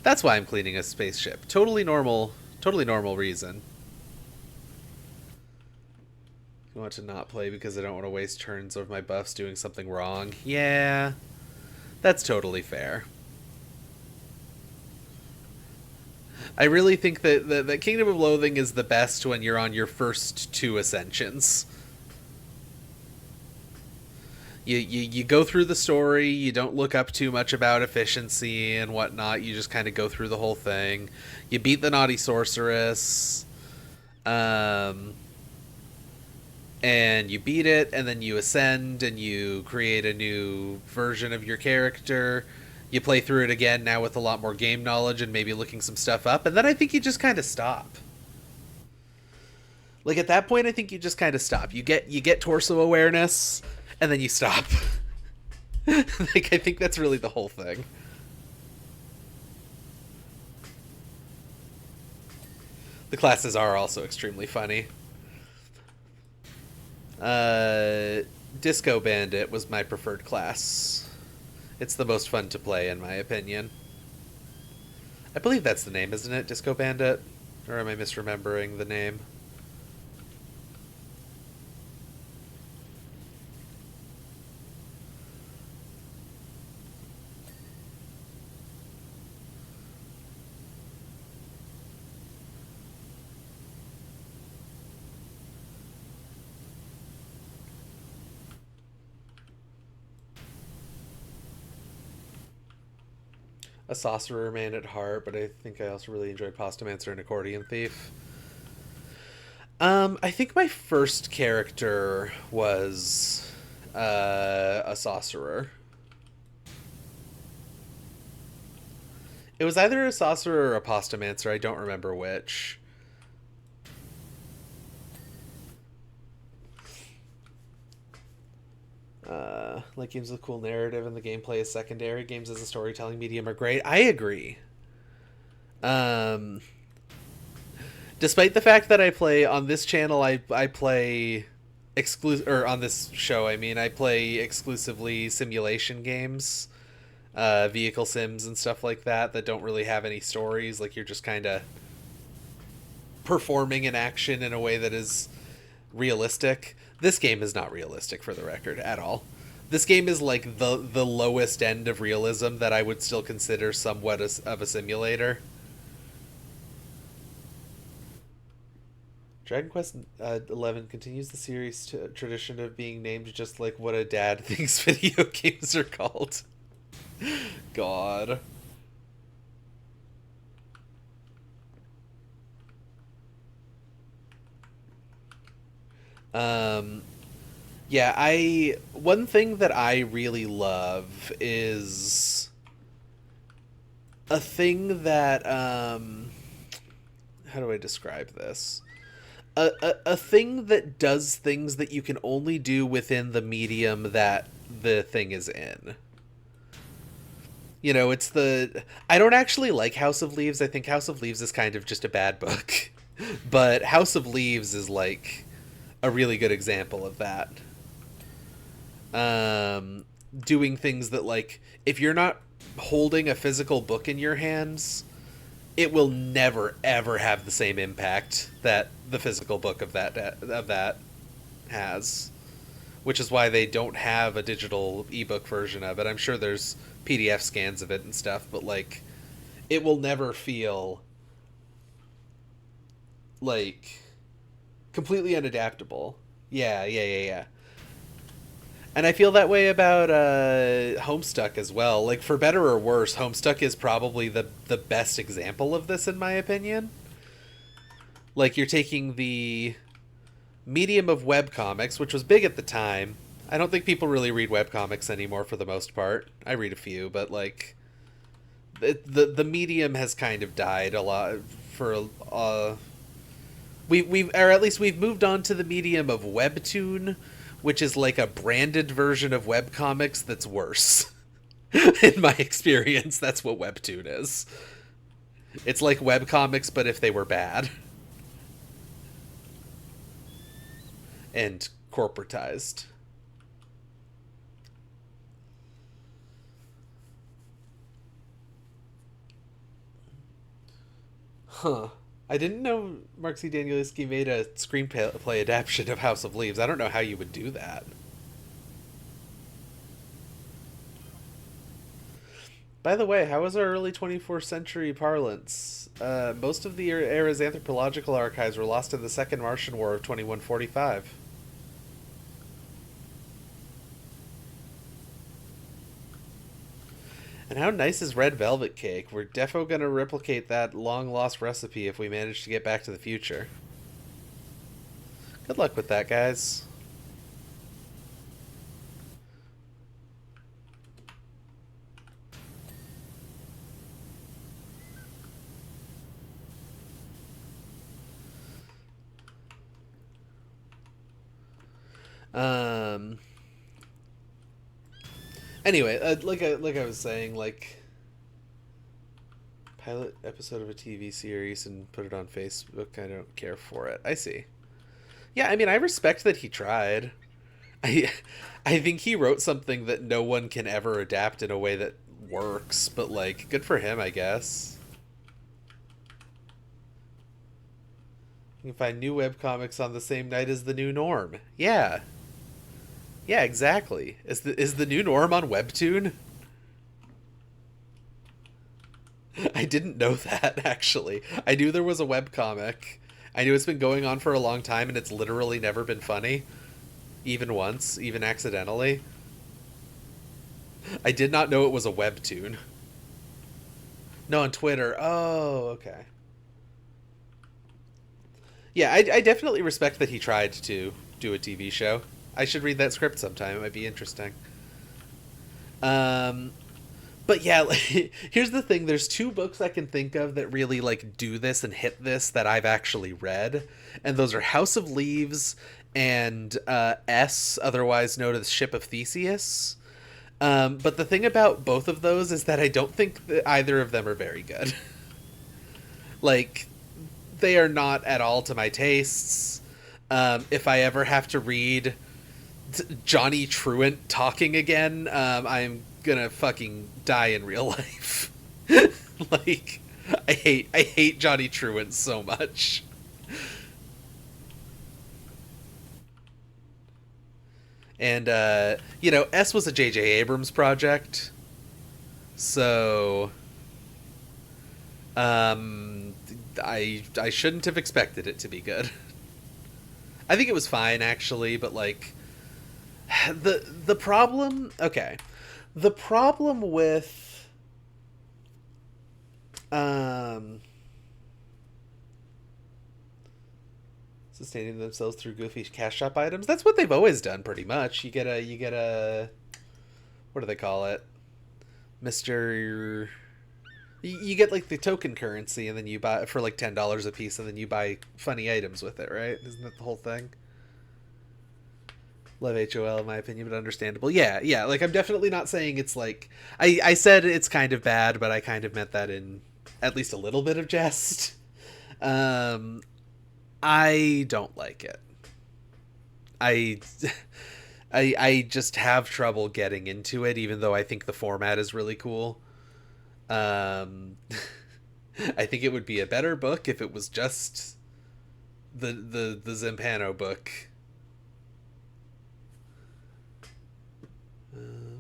That's why I'm cleaning a spaceship. Totally normal reason. I want to not play because I don't want to waste turns of my buffs doing something wrong. Yeah, that's totally fair. I really think that Kingdom of Loathing is the best when you're on your first two ascensions. You go through the story, you don't look up too much about efficiency and whatnot, you just kind of go through the whole thing. You beat the naughty sorceress, and you beat it, and then you ascend, and you create a new version of your character. You play through it again, now with a lot more game knowledge and maybe looking some stuff up, and then I think you just kind of stop. Like, at that point, I think you just kind of stop. You get torso awareness, and then you stop. Like, I think that's really the whole thing. The classes are also extremely funny. Disco Bandit was my preferred class. It's the most fun to play, in my opinion. I believe that's the name, isn't it? Disco Bandit? Or am I misremembering the name? A sorcerer man at heart, but I think I also really enjoyed Postamancer and Accordion Thief. I think my first character was a sorcerer. It was either a sorcerer or a Postamancer. I don't remember which. Like games with cool narrative and the gameplay is secondary. Games as a storytelling medium are great. I agree. Despite the fact that I play on this channel, I play exclusive, or on this show, I mean, I play exclusively simulation games, vehicle sims and stuff like that don't really have any stories. Like you're just kind of performing an action in a way that is realistic. This game is not realistic, for the record, at all. This game is like the lowest end of realism that I would still consider somewhat of a simulator. Dragon Quest 11 continues the series tradition of being named just like what a dad thinks video games are called. God. Yeah, one thing that I really love is a thing that how do I describe this? A thing that does things that you can only do within the medium that the thing is in. You know, I don't actually like House of Leaves. I think House of Leaves is kind of just a bad book. But House of Leaves is like a really good example of that. Doing things that, like, if you're not holding a physical book in your hands, it will never ever have the same impact that the physical book of that has, which is why they don't have a digital ebook version of it. I'm sure there's PDF scans of it and stuff, but like it will never feel like completely unadaptable. Yeah. And I feel that way about Homestuck as well. Like, for better or worse, Homestuck is probably the best example of this, in my opinion. Like, you're taking the medium of webcomics, which was big at the time. I don't think people really read webcomics anymore for the most part. I read a few, but, like, the medium has kind of died a lot for... We've or at least we've moved on to the medium of webtoon, which is like a branded version of webcomics that's worse. In my experience, that's what webtoon is. It's like webcomics, but if they were bad. And corporatized. Huh. I didn't know Mark C. Danielewski made a screenplay adaptation of House of Leaves. I don't know how you would do that. By the way, how was our early 24th century parlance? Most of the era's anthropological archives were lost in the Second Martian War of 2145. And how nice is red velvet cake? We're defo gonna replicate that long-lost recipe if we manage to get back to the future. Good luck with that, guys. Um... Anyway, like I was saying, like Pilot episode of a TV series and put it on Facebook. I don't care for it. I see. Yeah, I mean, I respect that he tried. I I think he wrote something that no one can ever adapt in a way that works, but like good for him, I guess. You can find new webcomics on the same night as the new norm. Yeah. Yeah, exactly. Is the new norm on Webtoon? I didn't know that actually. I knew there was a webcomic. I knew it's been going on for a long time and it's literally never been funny, even once, even accidentally. I did not know it was a webtoon. No, on Twitter. Oh, okay. Yeah, I definitely respect that he tried to do a TV show. I should read that script sometime. It might be interesting. Um, but yeah, here's the thing. There's two books I can think of that really like do this and hit this that I've actually read, and those are House of Leaves and S, otherwise known as Ship of Theseus. But the thing about both of those is that I don't think that either of them are very good. Like, they are not at all to my tastes. If I ever have to read Johnny Truant talking again, I'm gonna fucking die in real life. Like, I hate Johnny Truant so much. And S was a J.J. Abrams project, so um, I shouldn't have expected it to be good. I think it was fine actually, but like the problem. Okay, the problem with um sustaining themselves through goofy cash shop items. That's what they've always done, pretty much. You get a what do they call it, Mister. You get like the token currency, and then you buy for like $10 a piece, and then you buy funny items with it, right? Isn't that the whole thing? Love HOL in my opinion, but understandable. Yeah, yeah. Like I'm definitely not saying it's like I said it's kind of bad, but I kind of meant that in at least a little bit of jest. Um, I don't like it. I I just have trouble getting into it, even though I think the format is really cool. Um, I think it would be a better book if it was just the Zampano book.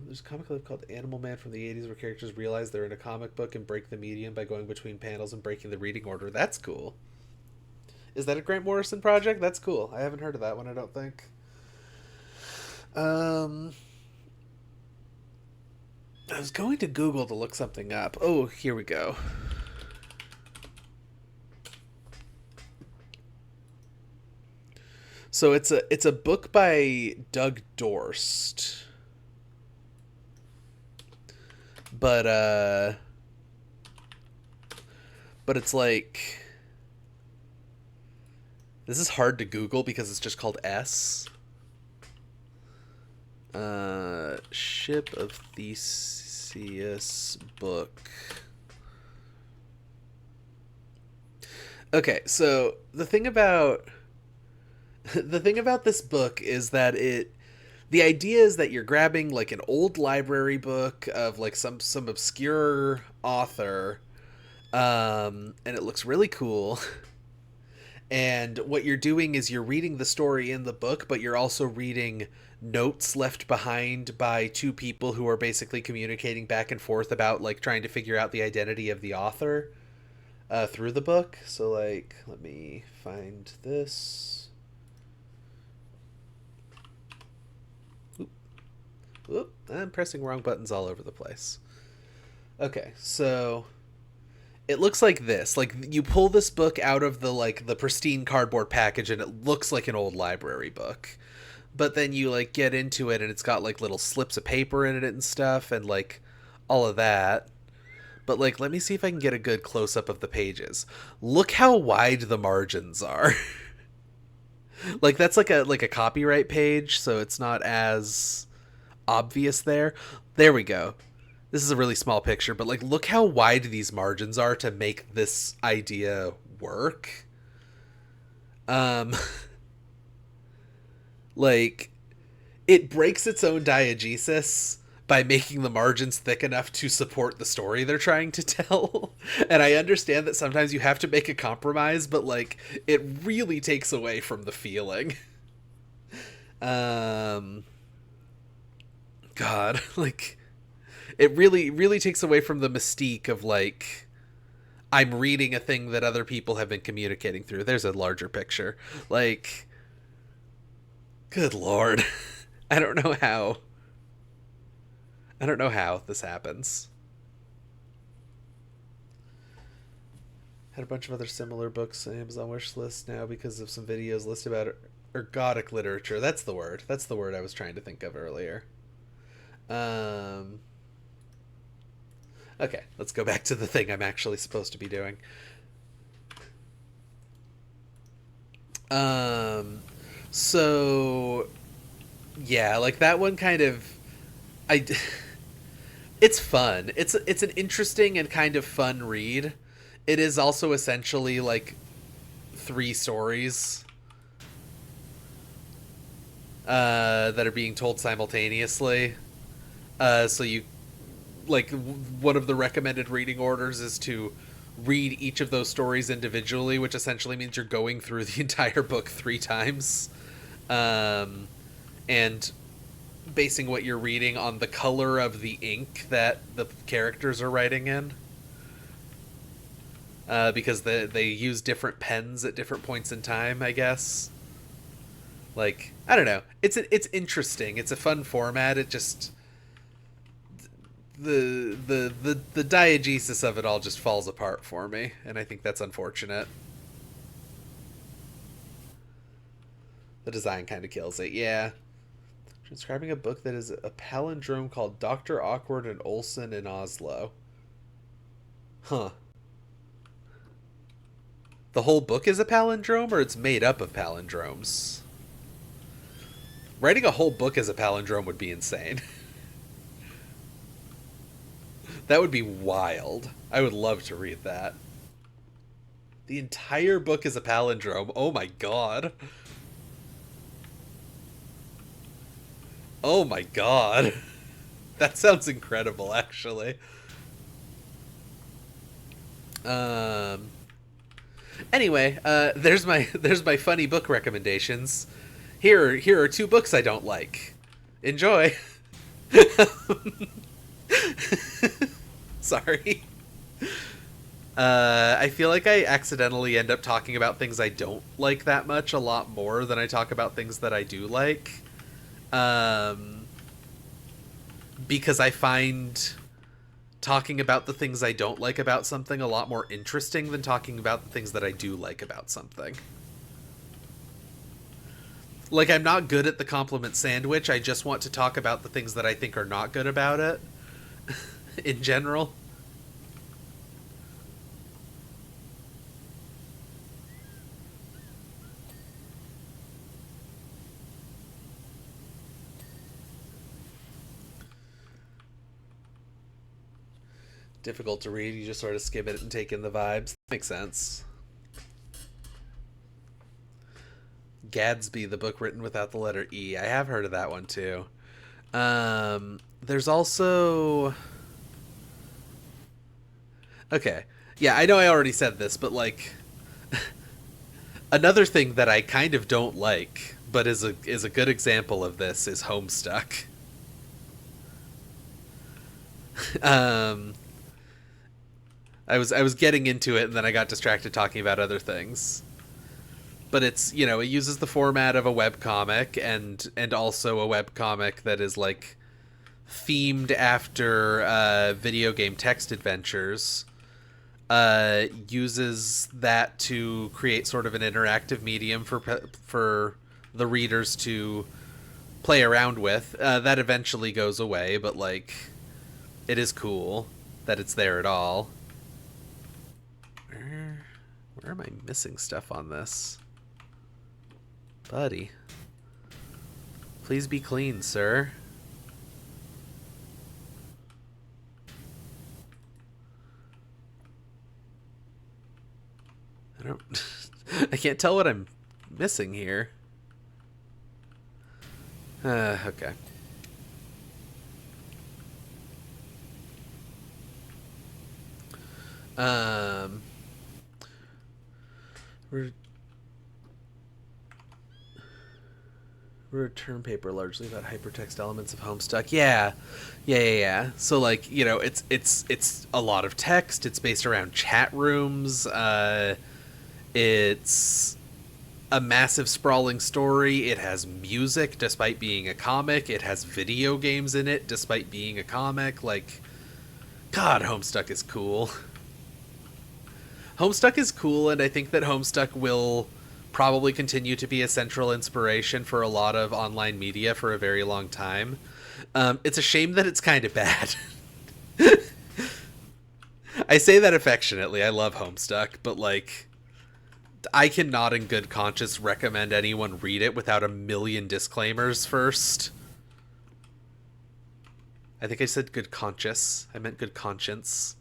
There's a comic club called Animal Man from the 80s where characters realize they're in a comic book and break the medium by going between panels and breaking the reading order. That's cool. Is that a Grant Morrison project? That's cool. I haven't heard of that one, I don't think. Um, I was going to Google to look something up. Oh, here we go. So it's a book by Doug Dorst. But but it's like this is hard to Google because it's just called S. Ship of Theseus book. Okay, so the thing about this book is that the idea is that you're grabbing like an old library book of like some obscure author, and it looks really cool. And what you're doing is you're reading the story in the book, but you're also reading notes left behind by two people who are basically communicating back and forth about like trying to figure out the identity of the author through the book. So like, let me find this. Oop. Oop, I'm pressing wrong buttons all over the place. Okay, so it looks like this. Like you pull this book out of the pristine cardboard package and it looks like an old library book. But then you like get into it and it's got like little slips of paper in it and stuff and like all of that. But like let me see if I can get a good close up of the pages. Look how wide the margins are. Like that's like a copyright page, so it's not as obvious there. There we go. This is a really small picture, but like look how wide these margins are to make this idea work. Um like it breaks its own diegesis by making the margins thick enough to support the story they're trying to tell. And I understand that sometimes you have to make a compromise, but like it really takes away from the feeling. God, like it really takes away from the mystique of like I'm reading a thing that other people have been communicating through. There's a larger picture. Like good lord. I don't know how. I don't know how this happens. Had a bunch of other similar books on Amazon wish list now because of some videos listed about ergodic literature. That's the word. That's the word I was trying to think of earlier. Okay, let's go back to the thing I'm actually supposed to be doing. So yeah, like that one kind of I it's fun. It's an interesting and kind of fun read. It is also essentially like 3 stories that are being told simultaneously. So you like one of the recommended reading orders is to read each of those stories individually, which essentially means you're going through the entire book 3 times, and basing what you're reading on the color of the ink that the characters are writing in. Because they use different pens at different points in time, I guess. Like, I don't know. It's interesting. It's a fun format. It just the diegesis of it all just falls apart for me, and I think that's unfortunate. The design kind of kills it. Yeah. Transcribing a book that is a palindrome called Dr. Awkward and Olsen in Oslo. Huh. The whole book is a palindrome, or it's made up of palindromes? Writing a whole book as a palindrome would be insane. That would be wild. I would love to read that. The entire book is a palindrome. Oh my god. Oh my god. That sounds incredible, actually. Anyway, there's my funny book recommendations. Here are 2 books I don't like. Enjoy. Sorry. I feel like I accidentally end up talking about things I don't like that much a lot more than I talk about things that I do like. Because I find talking about the things I don't like about something a lot more interesting than talking about the things that I do like about something. Like, I'm not good at the compliment sandwich. I just want to talk about the things that I think are not good about it. In general. Difficult to read. You just sort of skim it and take in the vibes. Makes sense. Gadsby, the book written without the letter E. I have heard of that one too. There's also... Okay. Yeah, I know I already said this, but like... Another thing that I kind of don't like, but is a good example of this, is Homestuck. I was getting into it, and then I got distracted talking about other things. But it's, you know, it uses the format of a webcomic and also a webcomic that is like themed after video game text adventures. Uses that to create sort of an interactive medium for the readers to play around with. That eventually goes away, but like it is cool that it's there at all. Where am I missing stuff on this? Buddy. Please be clean, sir. I don't. I can't tell what I'm missing here. Okay. Um, re- return paper largely about hypertext elements of Homestuck. Yeah. So like it's a lot of text. It's based around chat rooms. It's a massive sprawling story. It has music despite being a comic. It has video games in it despite being a comic. Like, God, Homestuck is cool. Homestuck is cool, and I think that Homestuck will probably continue to be a central inspiration for a lot of online media for a very long time. It's a shame that it's kind of bad. I say that affectionately. I love Homestuck, but like, I cannot in good conscience recommend anyone read it without a million disclaimers first. I think I said good conscience. I meant good conscience.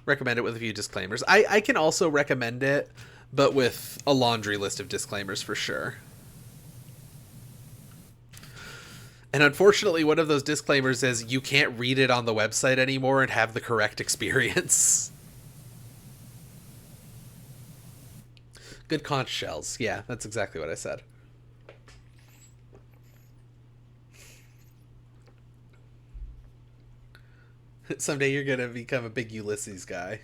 Recommend it with a few disclaimers. I can also recommend it, but with a laundry list of disclaimers for sure. And unfortunately, one of those disclaimers is you can't read it on the website anymore and have the correct experience. Good conch shells. Yeah, that's exactly what I said. Someday you're going to become a big Ulysses guy.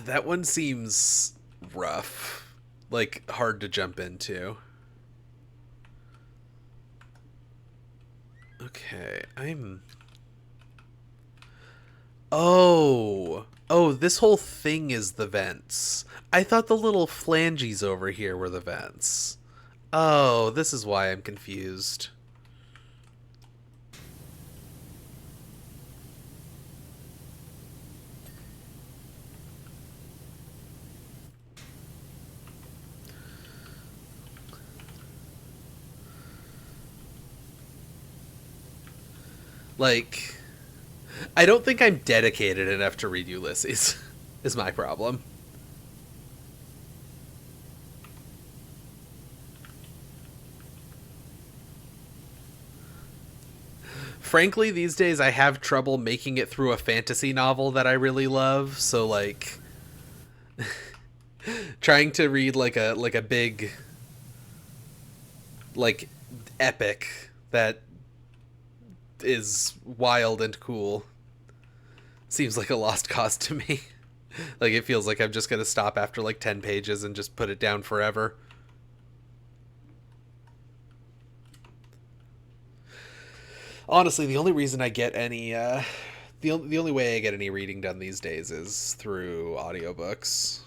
That one seems rough. Like, hard to jump into. Okay, Oh, this whole thing is the vents. I thought the little flanges over here were the vents. Oh, this is why I'm confused. Like, I don't think I'm dedicated enough to read Ulysses, is my problem. Frankly, these days I have trouble making it through a fantasy novel that I really love, so like trying to read like a big like epic that is wild and cool seems like a lost cause to me. Like, it feels like I'm just going to stop after like 10 pages and just put it down forever. Honestly, the only reason I get any the only way I get any reading done these days is through audiobooks.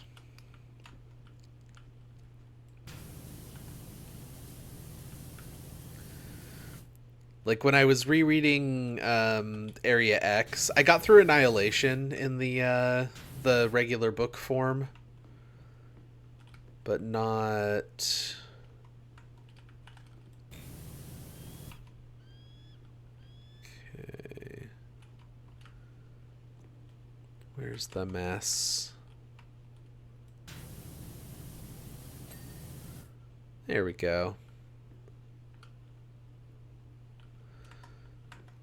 Like when I was rereading Area X, I got through Annihilation in the regular book form, but not. Okay. Where's the mess? There we go.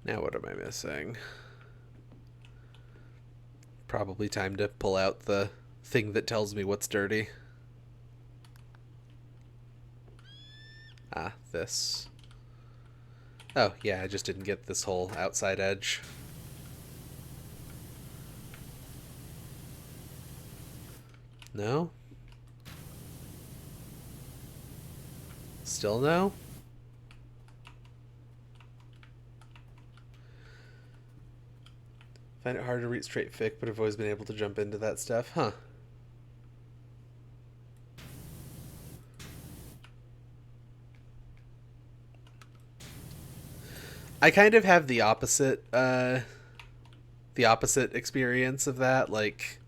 Now what am I missing? Probably time to pull out the thing that tells me what's dirty. Ah, this. Oh, yeah, I just didn't get this whole outside edge. No? Still no? Find it hard to read straight fic, but I've always been able to jump into that stuff. Huh. I kind of have the opposite experience of that. Like,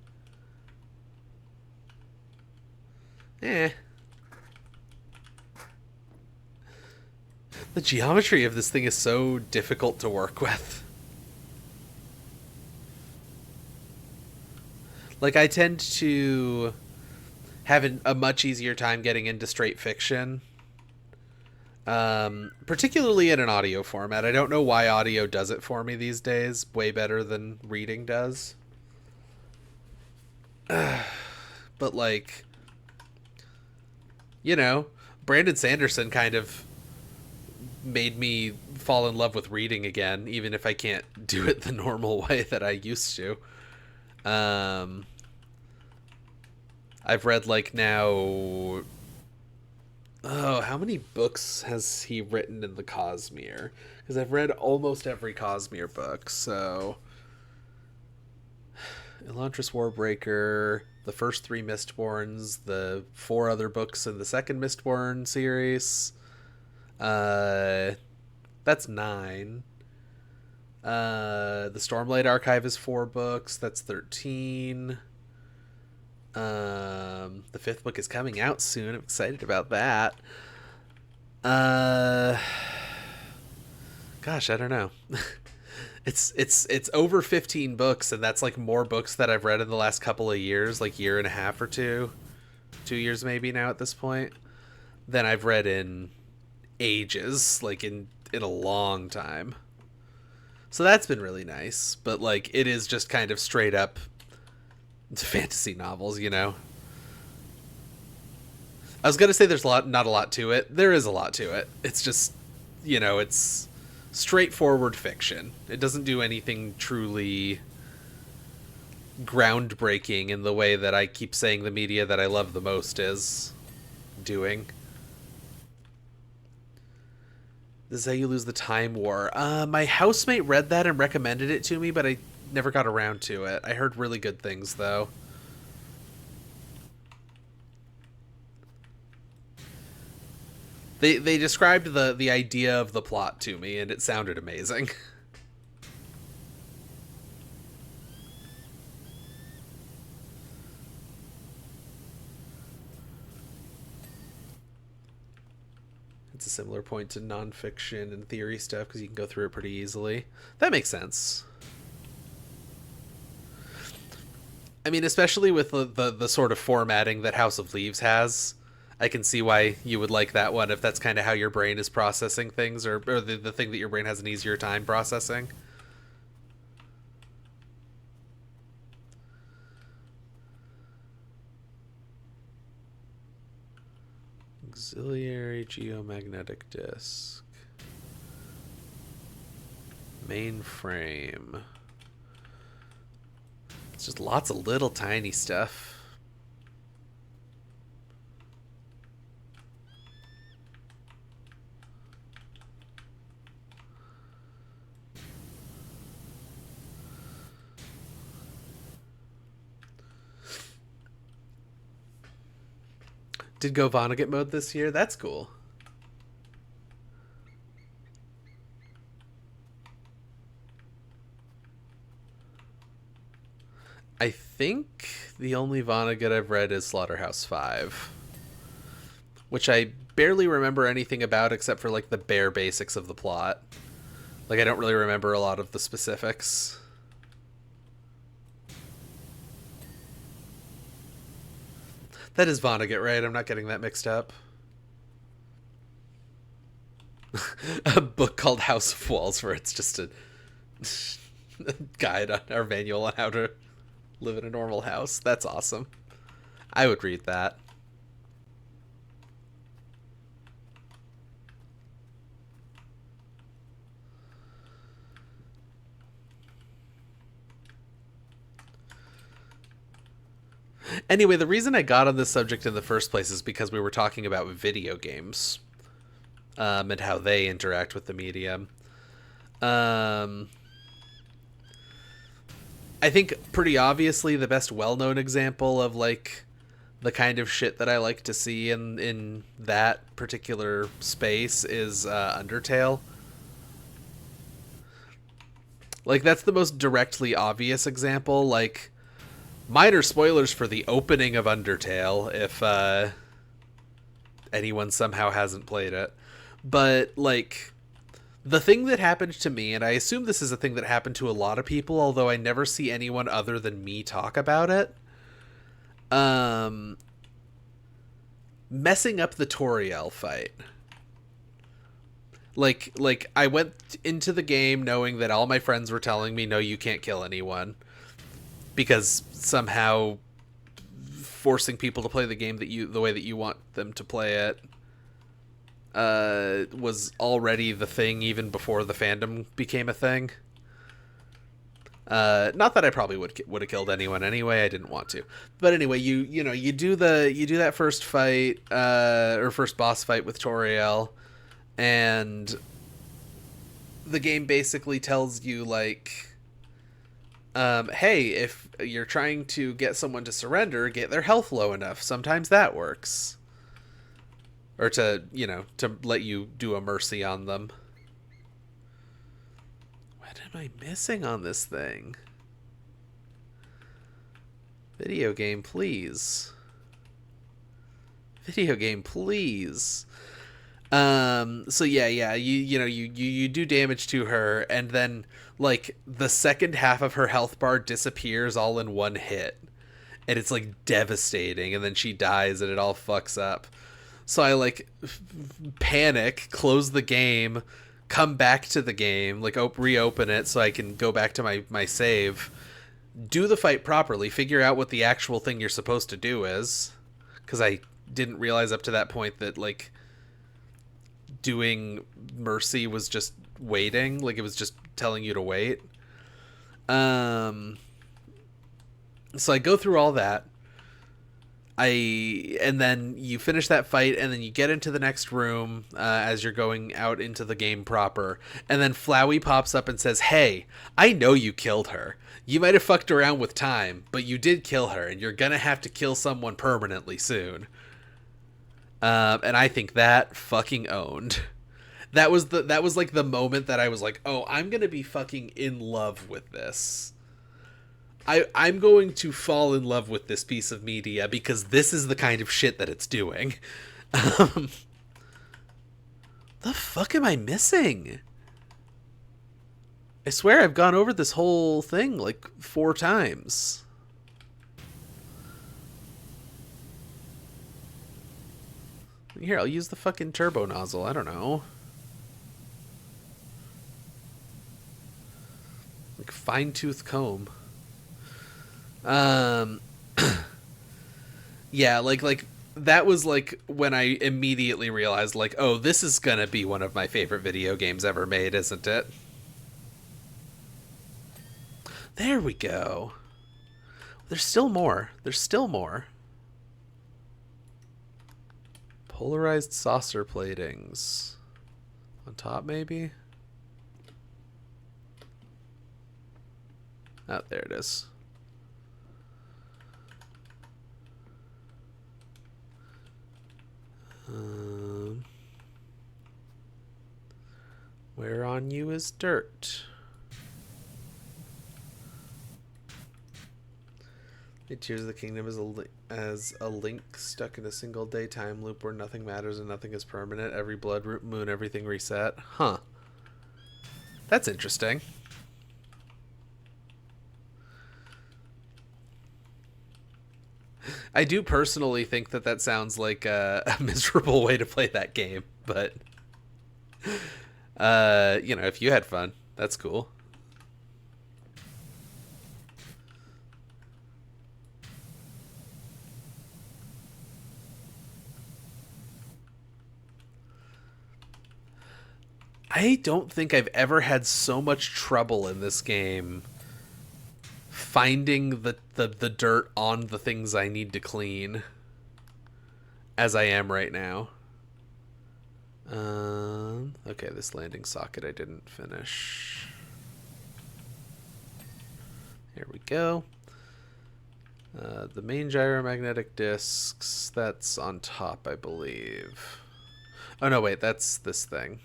The geometry of this thing is so difficult to work with. Like, I tend to have a much easier time getting into straight fiction, particularly in an audio format. I don't know why audio does it for me these days way better than reading does. But, like, you know, Brandon Sanderson kind of made me fall in love with reading again, even if I can't do it the normal way that I used to. I've read, like, now... Oh, how many books has he written in the Cosmere? Because I've read almost every Cosmere book, so... Elantris Warbreaker, the first 3 Mistborns, the 4 other books in the second Mistborn series. That's 9. The Stormlight Archive is 4 books. That's 13. The 5th book is coming out soon. I'm excited about that. Gosh, I don't know. It's over 15 books, and that's like more books that I've read in the last couple of years, like year and a half or 2 years maybe now at this point, than I've read in ages, like in a long time. So that's been really nice, but like it is just kind of straight up fantasy novels, you know. I was gonna say there's not a lot to it. There is a lot to it. It's just, you know, it's straightforward fiction. It doesn't do anything truly groundbreaking in the way that I keep saying the media that I love the most is doing. This is How You Lose the Time War. My housemate read that and recommended it to me, but I never got around to it. I heard really good things, though. They described the idea of the plot to me, and it sounded amazing. It's a similar point to nonfiction and theory stuff because you can go through it pretty easily. That makes sense. I mean, especially with the sort of formatting that House of Leaves has, I can see why you would like that one if that's kind of how your brain is processing things, or the thing that your brain has an easier time processing. Auxiliary geomagnetic disk. Mainframe. It's just lots of little tiny stuff. Did Go Vonnegut mode this year? That's cool. I think the only Vonnegut I've read is Slaughterhouse-5, which I barely remember anything about except for like the bare basics of the plot. Like I don't really remember a lot of the specifics. That is Vonnegut, right? I'm not getting that mixed up. A book called House of Walls, where it's just a guide on our manual on how to live in a normal house. That's awesome. I would read that. Anyway, the reason I got on this subject in the first place is because we were talking about video games, and how they interact with the medium. I think pretty obviously the best well-known example of like the kind of shit that I like to see in that particular space is Undertale. Like that's the most directly obvious example. Like, minor spoilers for the opening of Undertale if anyone somehow hasn't played it. But like the thing that happened to me, and I assume this is a thing that happened to a lot of people, although I never see anyone other than me talk about it. Um, Messing up the Toriel fight. Like I went into the game knowing that all my friends were telling me, no, you can't kill anyone, because somehow forcing people to play the game the way that you want them to play it was already the thing even before the fandom became a thing. Not that I probably would have killed anyone anyway. I didn't want to, but anyway, you do that first fight, or first boss fight with Toriel, and the game basically tells you like, hey, if you're trying to get someone to surrender, get their health low enough. Sometimes that works, or to let you do a mercy on them. What am I missing on this thing? Video game, please. Video game, please. So yeah, you do damage to her, and then like the second half of her health bar disappears all in one hit. And it's like devastating, and then she dies and it all fucks up. So I like panic, close the game, come back to the game, like reopen it so I can go back to my save, do the fight properly, figure out what the actual thing you're supposed to do is, because I didn't realize up to that point that like doing mercy was just waiting, like it was just telling you to wait. So I go through all that. And then you finish that fight, and then you get into the next room as you're going out into the game proper. And then Flowey pops up and says, "Hey, I know you killed her. You might have fucked around with time, but you did kill her, and you're gonna have to kill someone permanently soon." And I think that fucking owned. That was like the moment that I was like, "Oh, I'm gonna be fucking in love with this. I'm going to fall in love with this piece of media because this is the kind of shit that it's doing." The fuck am I missing? I swear I've gone over this whole thing like 4 times. Here, I'll use the fucking turbo nozzle. I don't know. Like fine-tooth comb. Yeah, like that was like when I immediately realized like, oh, this is gonna be one of my favorite video games ever made, isn't it? There we go. There's still more. There's still more. Polarized saucer platings. On top, maybe? Oh, there it is. Where on you is dirt? The Tears of the Kingdom as a link stuck in a single day time loop where nothing matters and nothing is permanent. Every blood moon, everything reset. Huh. That's interesting. I do personally think that sounds like a miserable way to play that game, but if you had fun, that's cool. I don't think I've ever had so much trouble in this game finding the dirt on the things I need to clean as I am right now. Okay, this landing socket I didn't finish. Here we go. The main gyromagnetic discs, that's on top, I believe. Oh no, wait, that's this thing.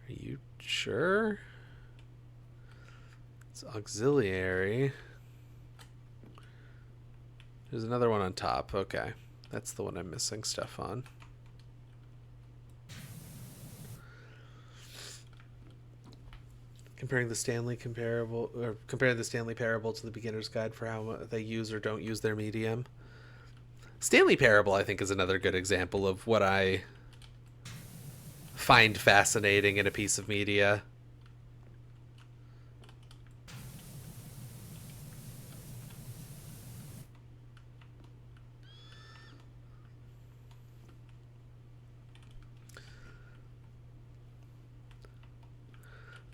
Are you sure? It's auxiliary. There's another one on top. Okay. That's the one I'm missing stuff on. Comparing the Stanley Parable to the Beginner's Guide for how they use or don't use their medium. Stanley Parable, I think, is another good example of what I find fascinating in a piece of media.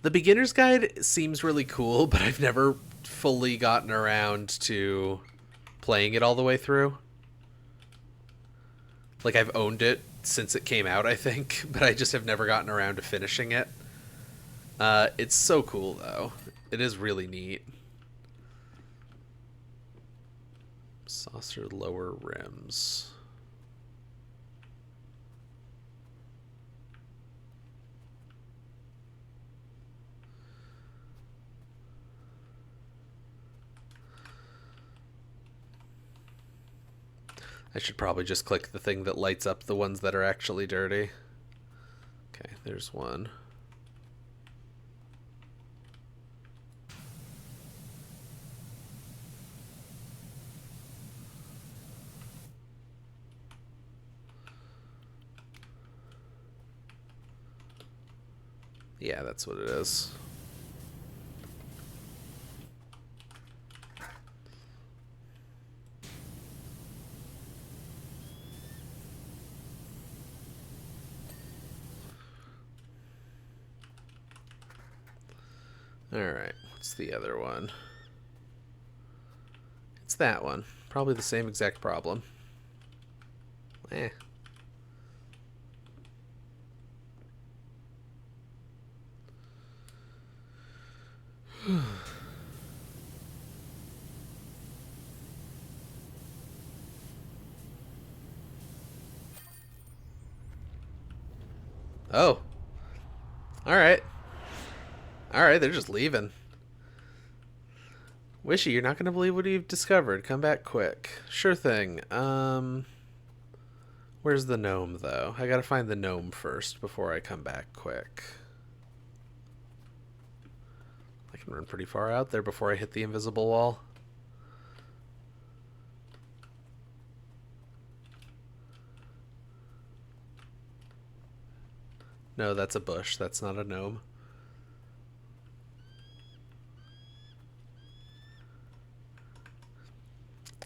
The Beginner's Guide seems really cool, but I've never fully gotten around to playing it all the way through. Like, I've owned it since it came out, I think, but I just have never gotten around to finishing it. It's so cool, though. It is really neat. Saucer lower rims. I should probably just click the thing that lights up the ones that are actually dirty. Okay, there's one. Yeah, that's what it is. Alright, what's the other one? It's that one. Probably the same exact problem. Eh. Oh. Alright. Alright, they're just leaving. Wishy, you're not going to believe what you've discovered. Come back quick. Sure thing. Where's the gnome, though? I gotta find the gnome first before I come back quick. I can run pretty far out there before I hit the invisible wall. No, that's a bush. That's not a gnome.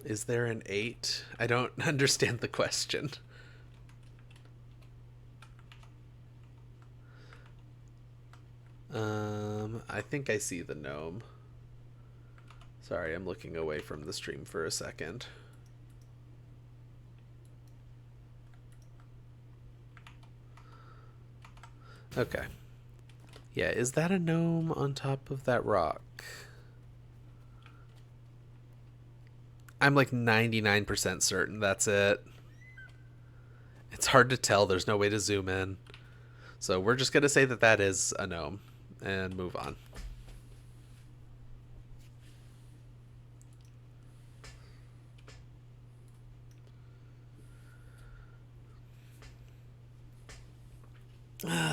Is there an 8? I don't understand the question. I think I see the gnome. Sorry, I'm looking away from the stream for a second. Okay. Yeah, is that a gnome on top of that rock? I'm like 99% certain that's it. It's hard to tell. There's no way to zoom in. So we're just going to say that that is a gnome and move on.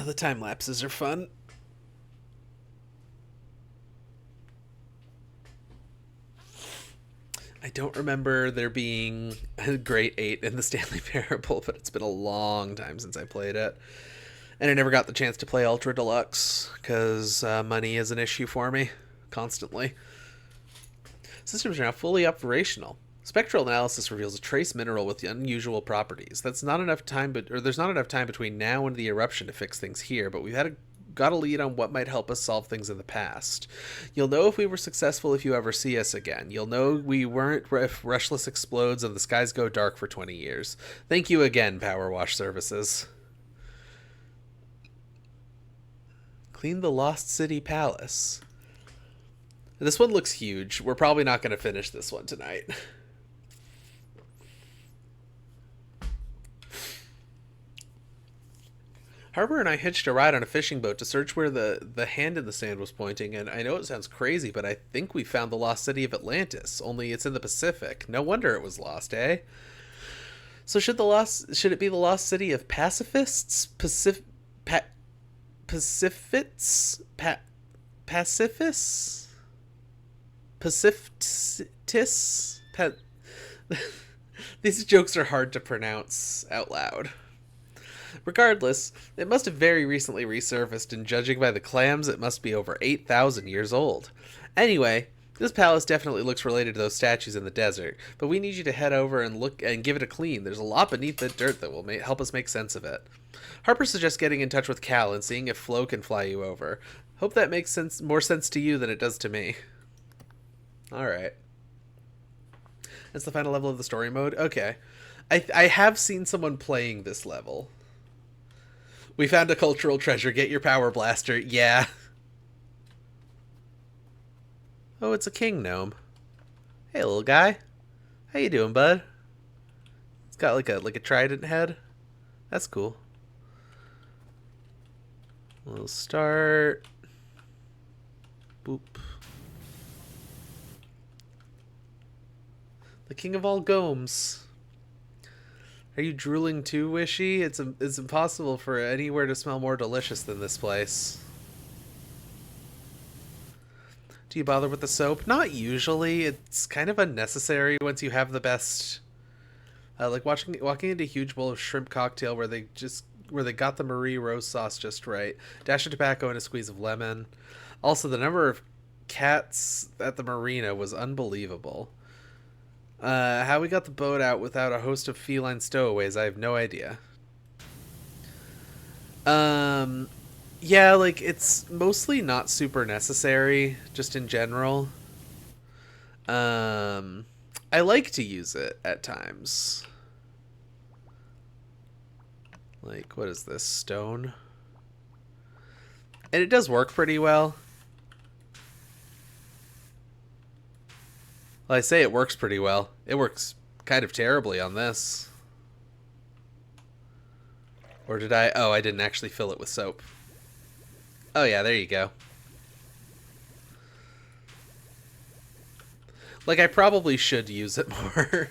The time lapses are fun. I don't remember there being a great 8 in the Stanley Parable, but it's been a long time since I played it. And I never got the chance to play Ultra Deluxe, because money is an issue for me, constantly. Systems are now fully operational. Spectral analysis reveals a trace mineral with unusual properties. There's not enough time between now and the eruption to fix things here, but we've got a lead on what might help us solve things in the past. You'll know if we were successful if you ever see us again. You'll know we weren't if Rushless explodes and the skies go dark for 20 years. Thank you again, Power Wash Services. Clean the Lost City Palace. This one looks huge. We're probably not going to finish this one tonight. Harper and I hitched a ride on a fishing boat to search where the hand in the sand was pointing, and I know it sounds crazy, but I think we found the lost city of Atlantis, only it's in the Pacific. No wonder it was lost, eh? So should it be the lost city of pacifists? Pacifists? Pacifists? Pacifists? These jokes are hard to pronounce out loud. Regardless, it must have very recently resurfaced, and judging by the clams, it must be over 8,000 years old. Anyway, this palace definitely looks related to those statues in the desert, but we need you to head over and look and give it a clean. There's a lot beneath the dirt that will help us make sense of it. Harper suggests getting in touch with Cal and seeing if Flo can fly you over. Hope that makes more sense to you than it does to me. Alright. That's the final level of the story mode? Okay. I have seen someone playing this level. We found a cultural treasure. Get your power blaster. Yeah. Oh, it's a king gnome. Hey, little guy. How you doing, bud? It's got like a trident head. That's cool. We'll start. Boop. The king of all gomes. Are you drooling too, Wishy? It's impossible for anywhere to smell more delicious than this place. Do you bother with the soap? Not usually. It's kind of unnecessary once you have the best. Like walking into a huge bowl of shrimp cocktail where they got the Marie Rose sauce just right. Dash of tobacco and a squeeze of lemon. Also, the number of cats at the marina was unbelievable. How we got the boat out without a host of feline stowaways, I have no idea. Yeah, like, it's mostly not super necessary, just in general. I like to use it at times. Like, what is this? Stone? And it does work pretty well. Well, I say it works pretty well. It works kind of terribly on this. Or did I? Oh, I didn't actually fill it with soap. Oh yeah, there you go. Like, I probably should use it more.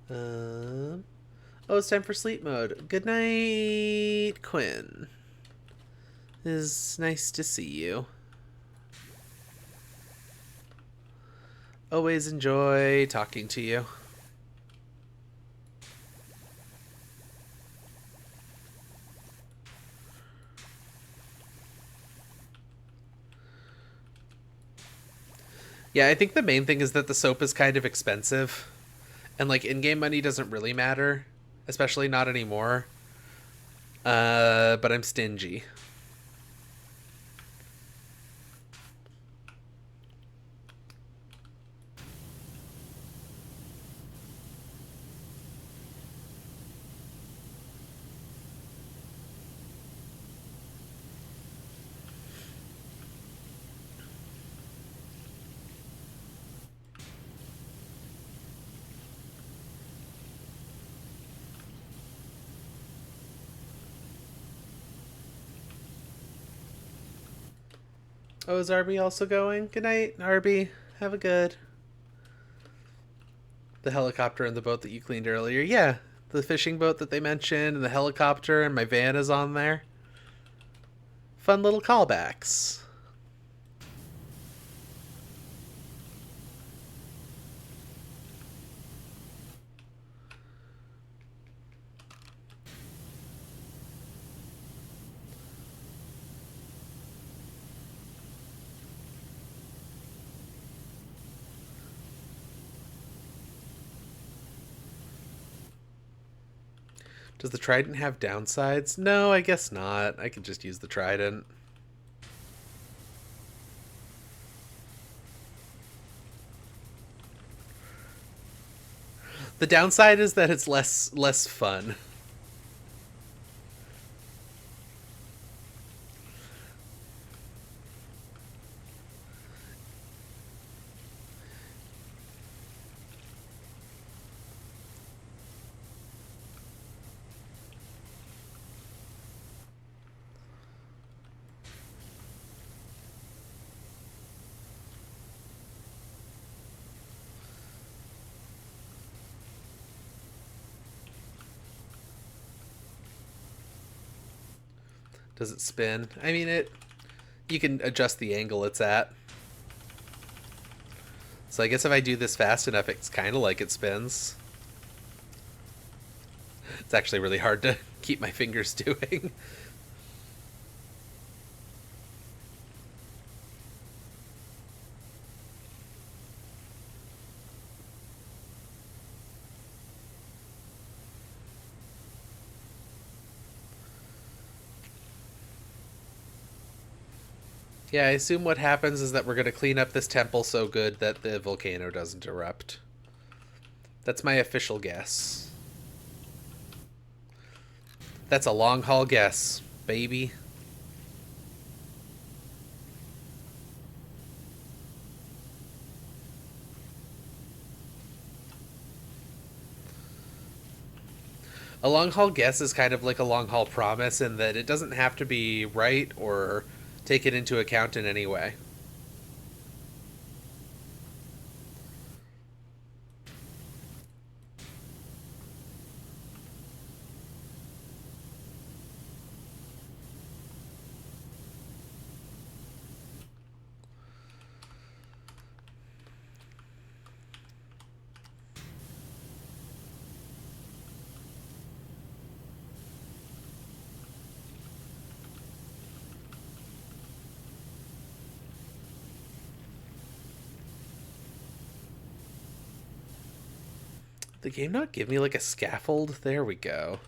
Oh, it's time for sleep mode. Good night, Quinn. It is nice to see you. Always enjoy talking to you. Yeah, I think the main thing is that the soap is kind of expensive. And, like, in-game money doesn't really matter. Especially not anymore. But I'm stingy. Oh, is Arby also going? Good night, Arby. Have a good. The helicopter and the boat that you cleaned earlier. Yeah, the fishing boat that they mentioned, and the helicopter, and my van is on there. Fun little callbacks. Does the trident have downsides? No, I guess not. I could just use the trident. The downside is that it's less fun. Does it spin? I mean, you can adjust the angle it's at. So I guess if I do this fast enough, it's kind of like it spins. It's actually really hard to keep my fingers doing. Yeah, I assume what happens is that we're going to clean up this temple so good that the volcano doesn't erupt. That's my official guess. That's a long haul guess, baby. A long haul guess is kind of like a long haul promise in that it doesn't have to be right or take it into account in any way. The game not give me like a scaffold? There we go.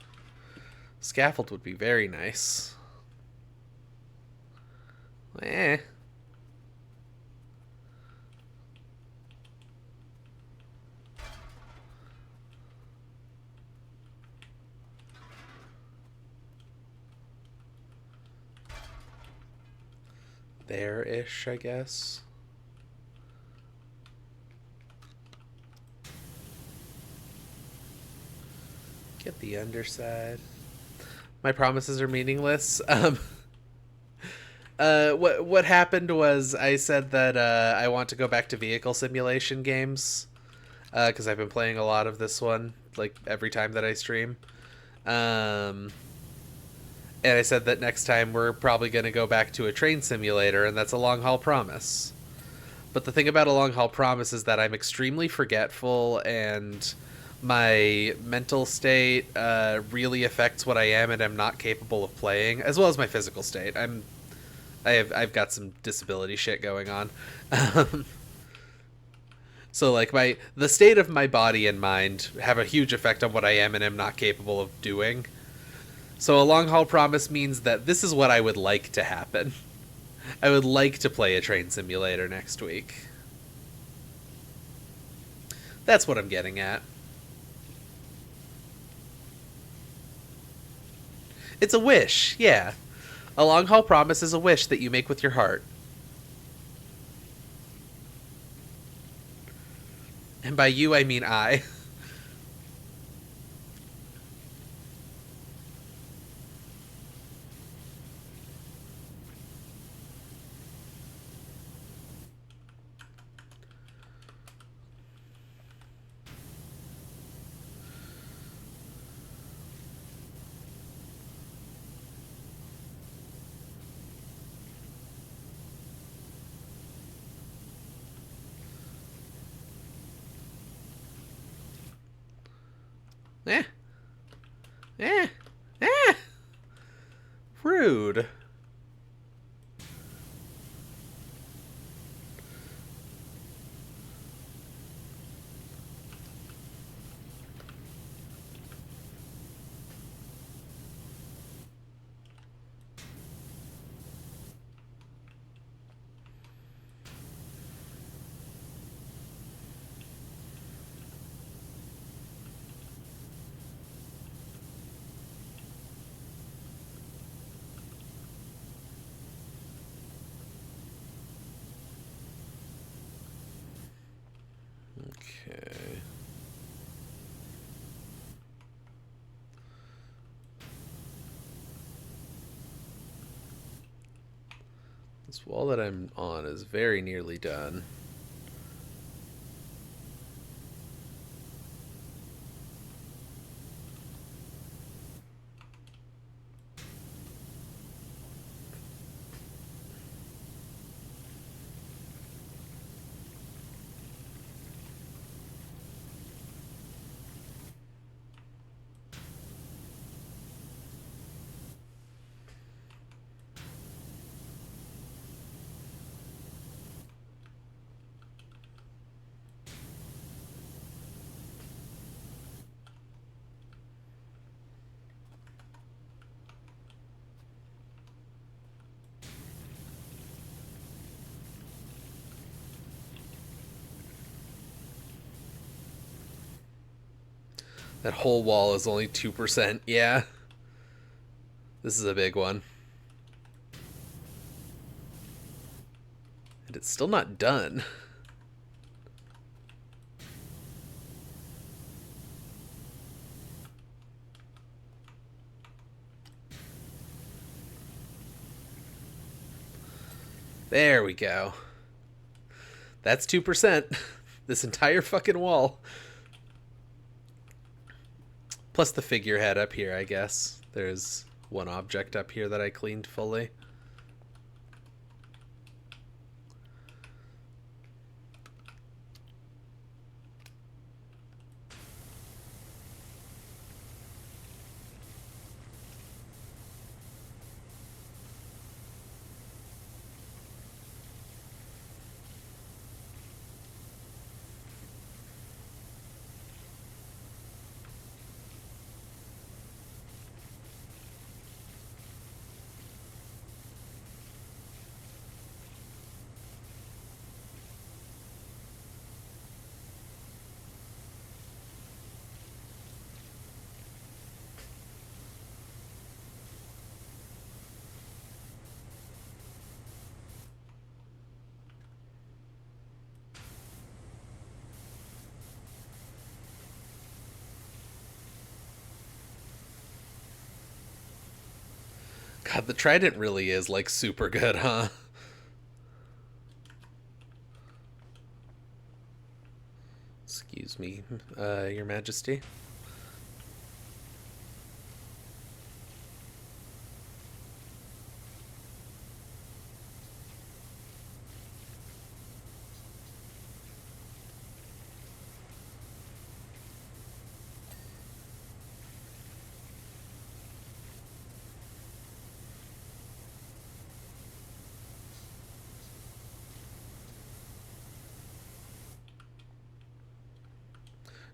Scaffold would be very nice. Eh. There-ish, I guess. Get the underside. My promises are meaningless. What happened was I said that I want to go back to vehicle simulation games because I've been playing a lot of this one like every time that I stream. And I said that next time we're probably going to go back to a train simulator, and that's a long haul promise. But the thing about a long haul promise is that I'm extremely forgetful, and my mental state really affects what I am and am not capable of playing, as well as my physical state. I've got some disability shit going on. So like the state of my body and mind have a huge effect on what I am and am not capable of doing. So a long haul promise means that this is what I would like to happen. I would like to play a train simulator next week. That's what I'm getting at. It's a wish, yeah. A long haul promise is a wish that you make with your heart. And by you, I mean I. Eh. Eh. Eh. Rude. Okay. This wall that I'm on is very nearly done. That whole wall is only 2%. Yeah. This is a big one. And it's still not done. There we go. That's 2%. This entire fucking wall. Plus the figurehead up here, I guess. There's one object up here that I cleaned fully. God, the trident really is, like, super good, huh? Excuse me, Your Majesty.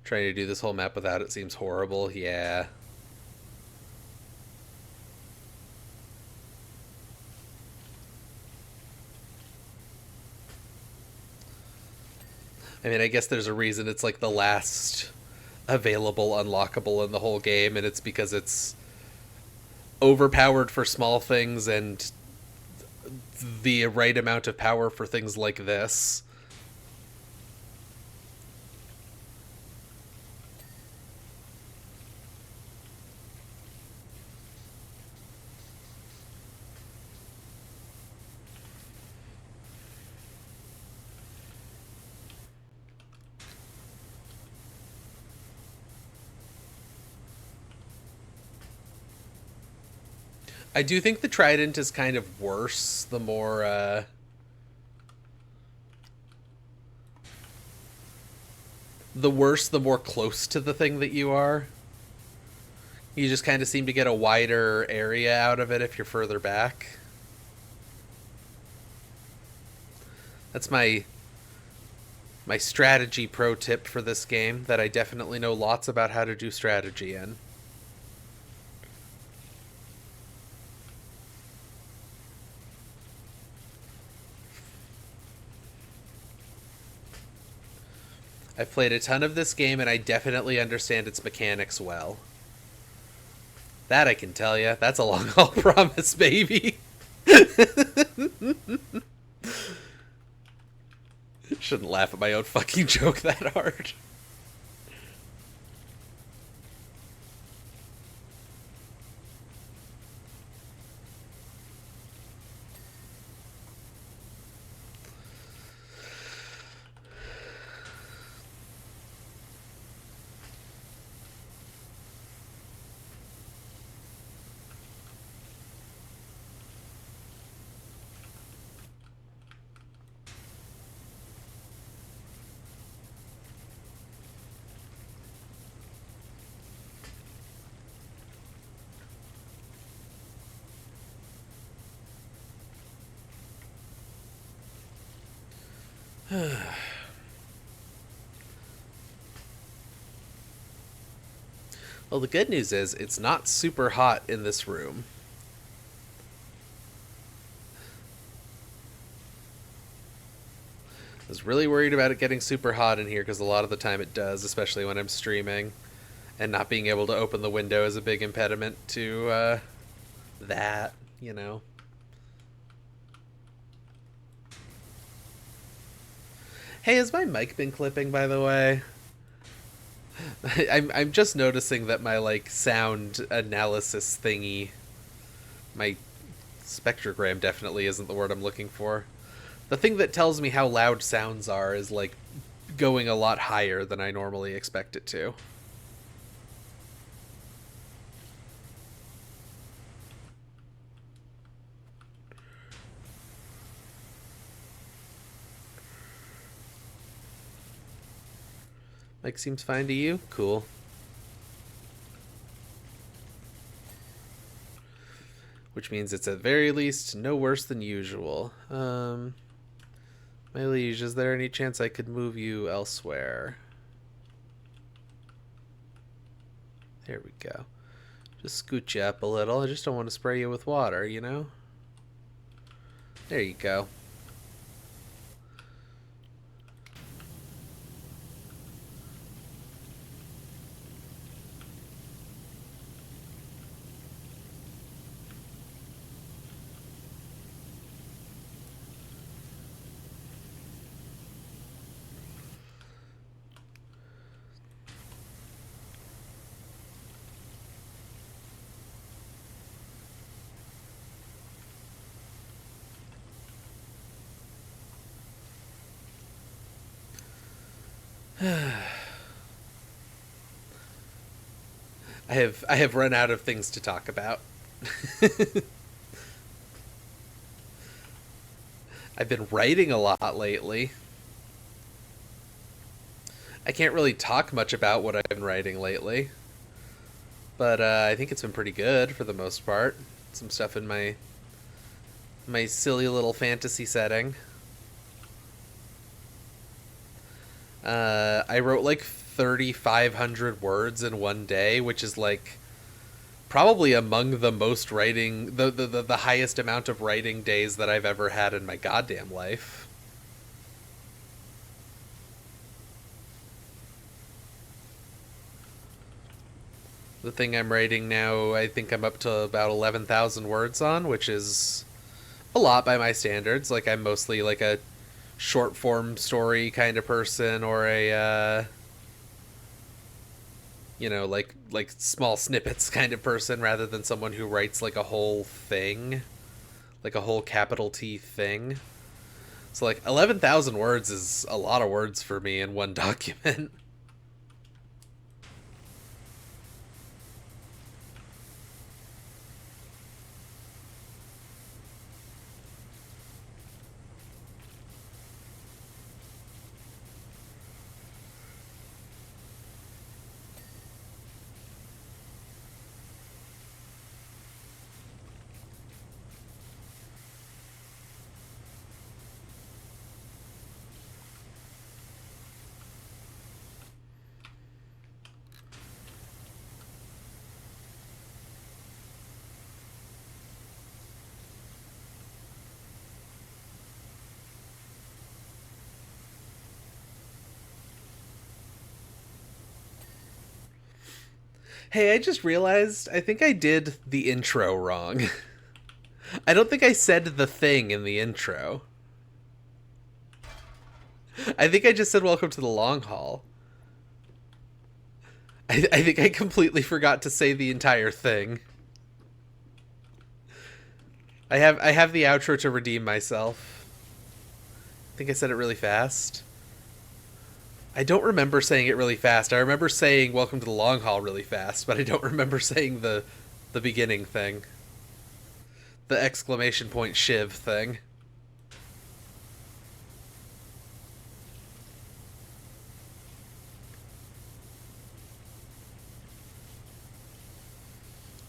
Trying to do this whole map without it seems horrible. Yeah. I mean, I guess there's a reason it's like the last available unlockable in the whole game, and it's because it's overpowered for small things and the right amount of power for things like this. I do think the trident is kind of worse the more the more close to the thing that you are. You just kind of seem to get a wider area out of it if you're further back. That's my strategy pro tip for this game that I definitely know lots about how to do strategy in. I've played a ton of this game and I definitely understand its mechanics well. That I can tell you. That's a long haul promise, baby. Shouldn't laugh at my own fucking joke that hard. Well, the good news is it's not super hot in this room. I was really worried about it getting super hot in here because a lot of the time it does, especially when I'm streaming. and not being able to open the window is a big impediment to that, you know. Hey, has my mic been clipping, by the way? I'm just noticing that my like sound analysis thingy, my spectrogram definitely isn't the word I'm looking for. The thing that tells me how loud sounds are is like going a lot higher than I normally expect it to. Like, seems fine to you? Cool. Which means it's at very least no worse than usual. My liege, is there any chance I could move you elsewhere? There we go. Just scoot you up a little. I just don't want to spray you with water, you know? There you go. I have run out of things to talk about. I've been writing a lot lately. I can't really talk much about what I've been writing lately, but I think it's been pretty good for the most part. Some stuff in my silly little fantasy setting. I wrote like 3,500 words in one day, which is like probably among the most writing, the highest amount of writing days that I've ever had in my goddamn life. The thing I'm writing now, I think I'm up to about 11,000 words on, which is a lot by my standards. Like, I'm mostly like a short form story kind of person, or a you know, like small snippets kind of person, rather than someone who writes like a whole thing, like a whole capital T thing. So like 11,000 words is a lot of words for me in one document. Hey, I just realized I think I did the intro wrong. I don't think I said the thing in the intro. I think I just said welcome to the long haul. I think I completely forgot to say the entire thing. I have the outro to redeem myself. I think I said it really fast. I don't remember saying it really fast. I remember saying welcome to the long haul really fast, but I don't remember saying the beginning thing. The exclamation point shiv thing.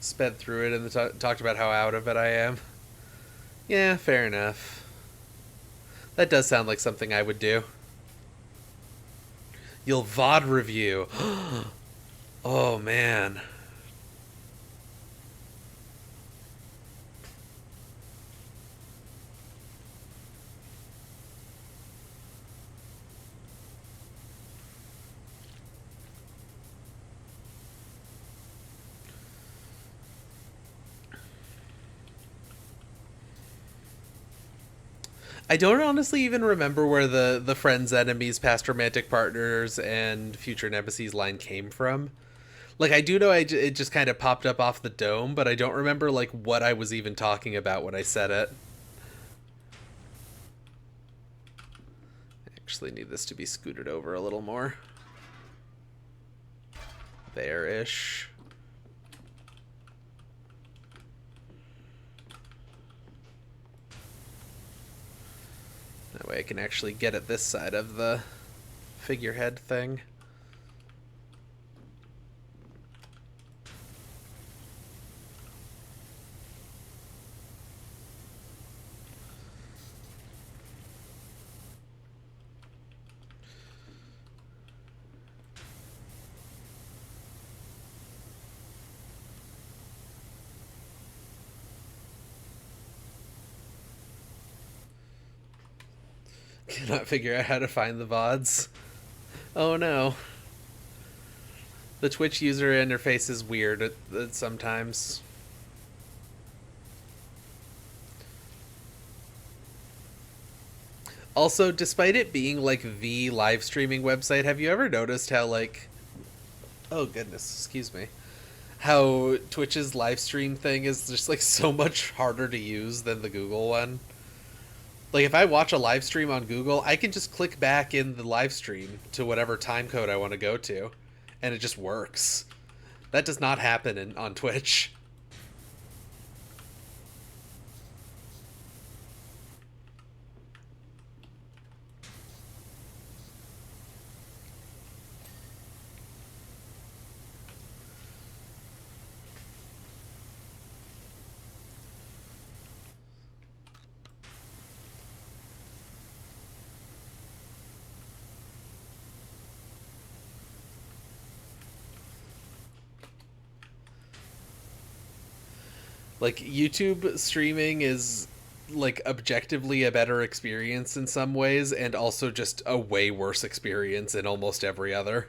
Sped through it and talked about how out of it I am. Yeah, fair enough. That does sound like something I would do. You'll VOD review. Oh, man. I don't honestly even remember where the friends, enemies, past romantic partners, and future nemesis line came from. Like, I do know it just kind of popped up off the dome, but I don't remember, like, what I was even talking about when I said it. I actually need this to be scooted over a little more. There-ish. That way I can actually get at this side of the figurehead thing. Cannot figure out how to find the VODs. Oh no. The Twitch user interface is weird sometimes. Also, despite it being like the live streaming website, have you ever noticed how like oh goodness, excuse me. How Twitch's live stream thing is just like so much harder to use than the Google one? Like if I watch a live stream on Google, I can just click back in the live stream to whatever time code I want to go to, and it just works. That does not happen on Twitch. Like YouTube streaming is like objectively a better experience in some ways and also just a way worse experience in almost every other.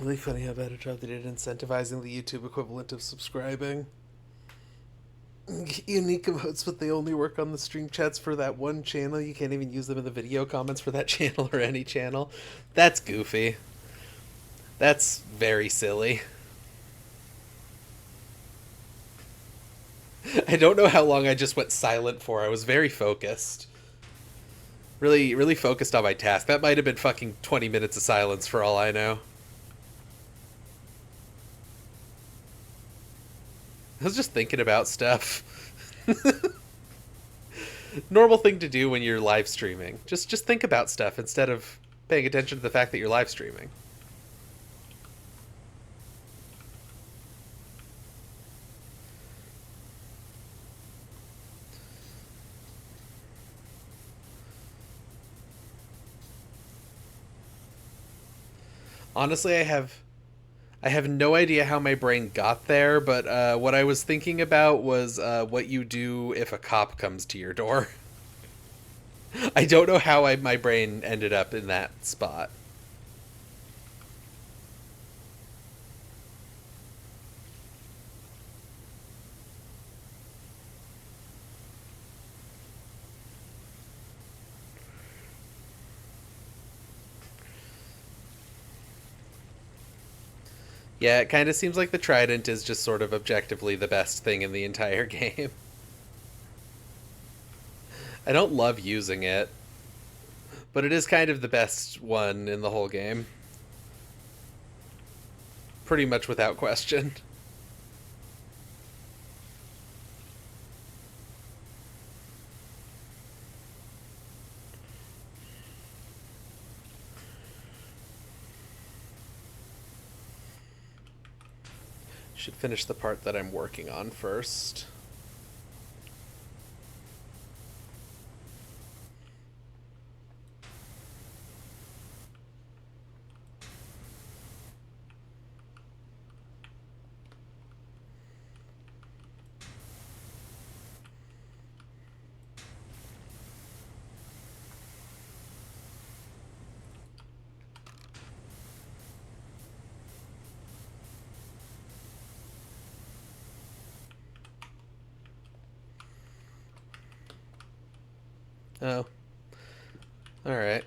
Really funny how bad a job they did incentivizing the YouTube equivalent of subscribing. Unique emotes, but they only work on the stream chats for that one channel. You can't even use them in the video comments for that channel or any channel. That's goofy. That's very silly. I don't know how long I just went silent for. I was very focused. Really, really focused on my task. That might have been fucking 20 minutes of silence for all I know. I was just thinking about stuff. Normal thing to do when you're live streaming. Just think about stuff instead of paying attention to the fact that you're live streaming. Honestly, I have no idea how my brain got there, but what I was thinking about was what you do if a cop comes to your door. I don't know how my brain ended up in that spot. Yeah, it kind of seems like the trident is just sort of objectively the best thing in the entire game. I don't love using it, but it is kind of the best one in the whole game. Pretty much without question. Should finish the part that I'm working on first. Oh. Alright.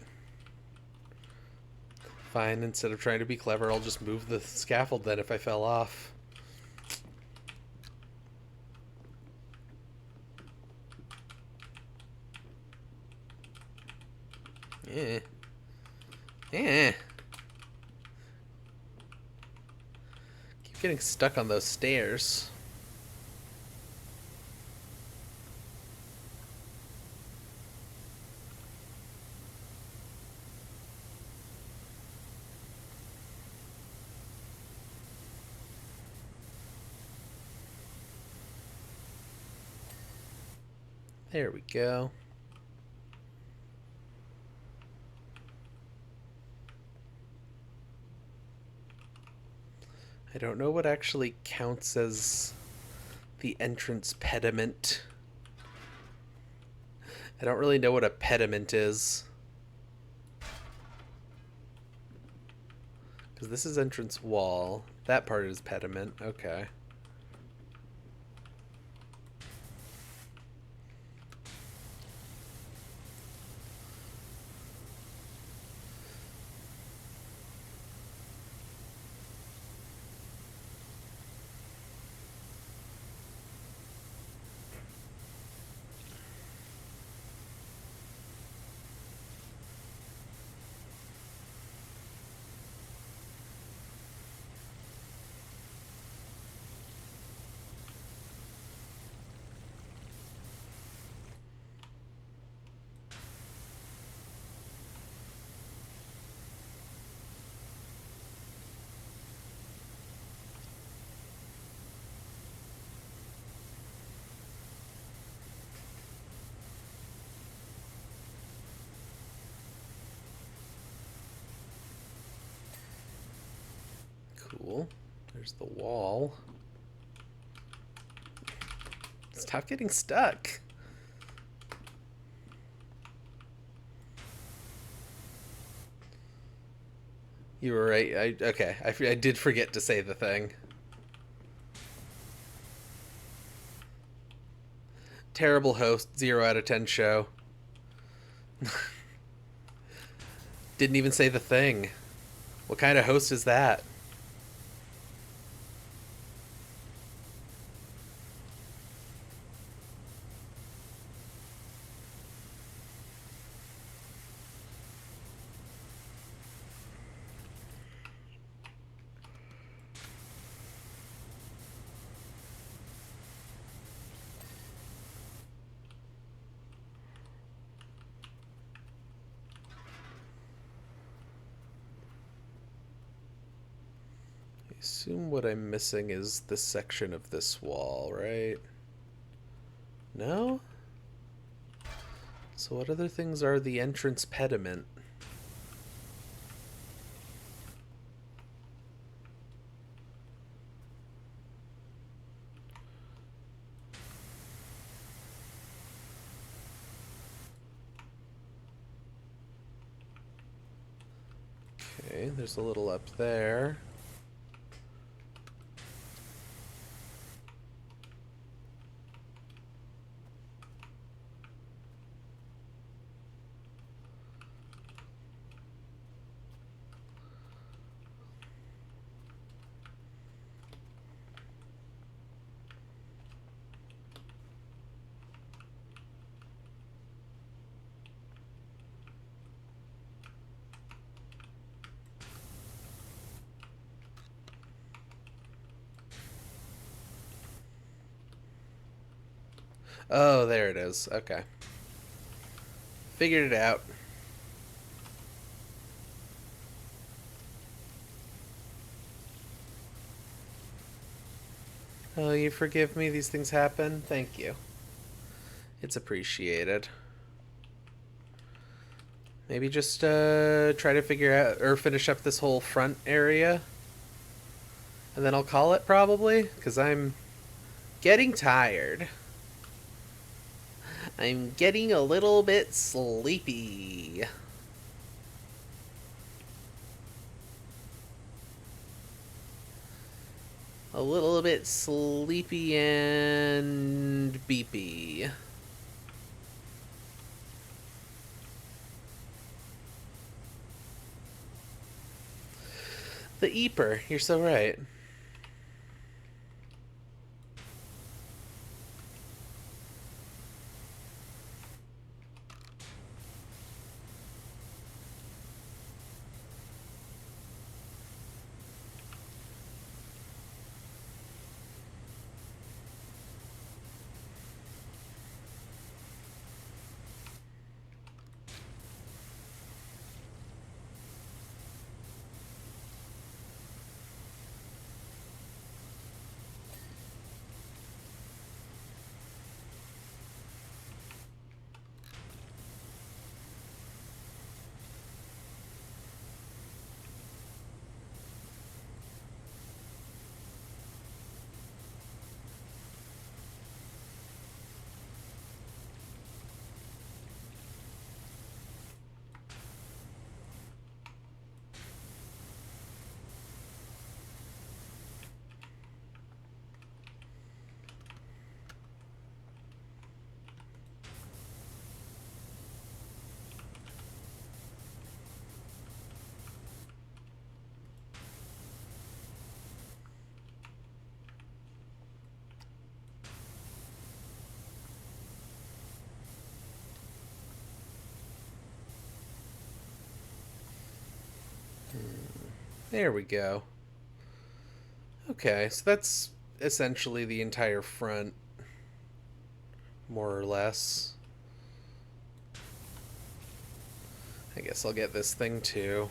Fine, instead of trying to be clever, I'll just move the scaffold then if I fell off. Eh. Eh. Keep getting stuck on those stairs. There we go. I don't know what actually counts as the entrance pediment. I don't really know what a pediment is. Because this is entrance wall. That part is pediment. Okay. Cool. There's the wall. Stop getting stuck. You were right. I did forget to say the thing. Terrible host. 0 out of 10 show. Didn't even say the thing. What kind of host is that? I assume what I'm missing is this section of this wall, right? No? So what other things are the entrance pediment? Okay, there's a little up there. Oh, there it is. Okay. Figured it out. Oh, you forgive me? These things happen? Thank you. It's appreciated. Maybe just try to figure out or finish up this whole front area. And then I'll call it probably, because I'm getting tired. I'm getting a little bit sleepy. A little bit sleepy and beepy. The Eeper, you're so right. There we go. Okay, so that's essentially the entire front, more or less. I guess I'll get this thing too.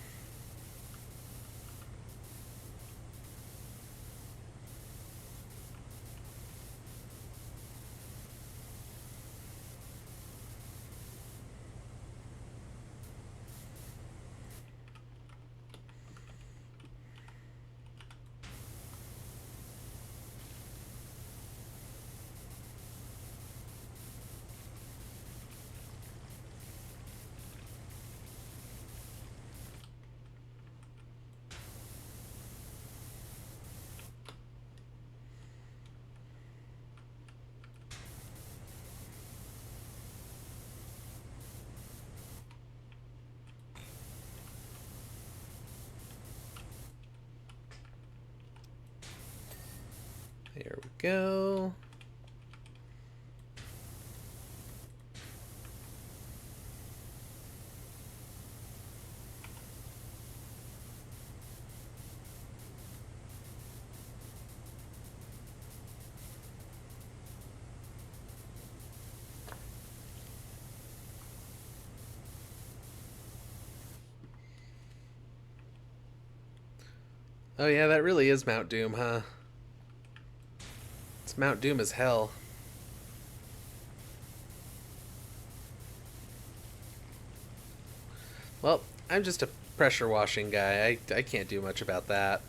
There we go. Oh yeah, that really is Mount Doom, huh? It's Mount Doom as hell. Well, I'm just a pressure washing guy. I can't do much about that.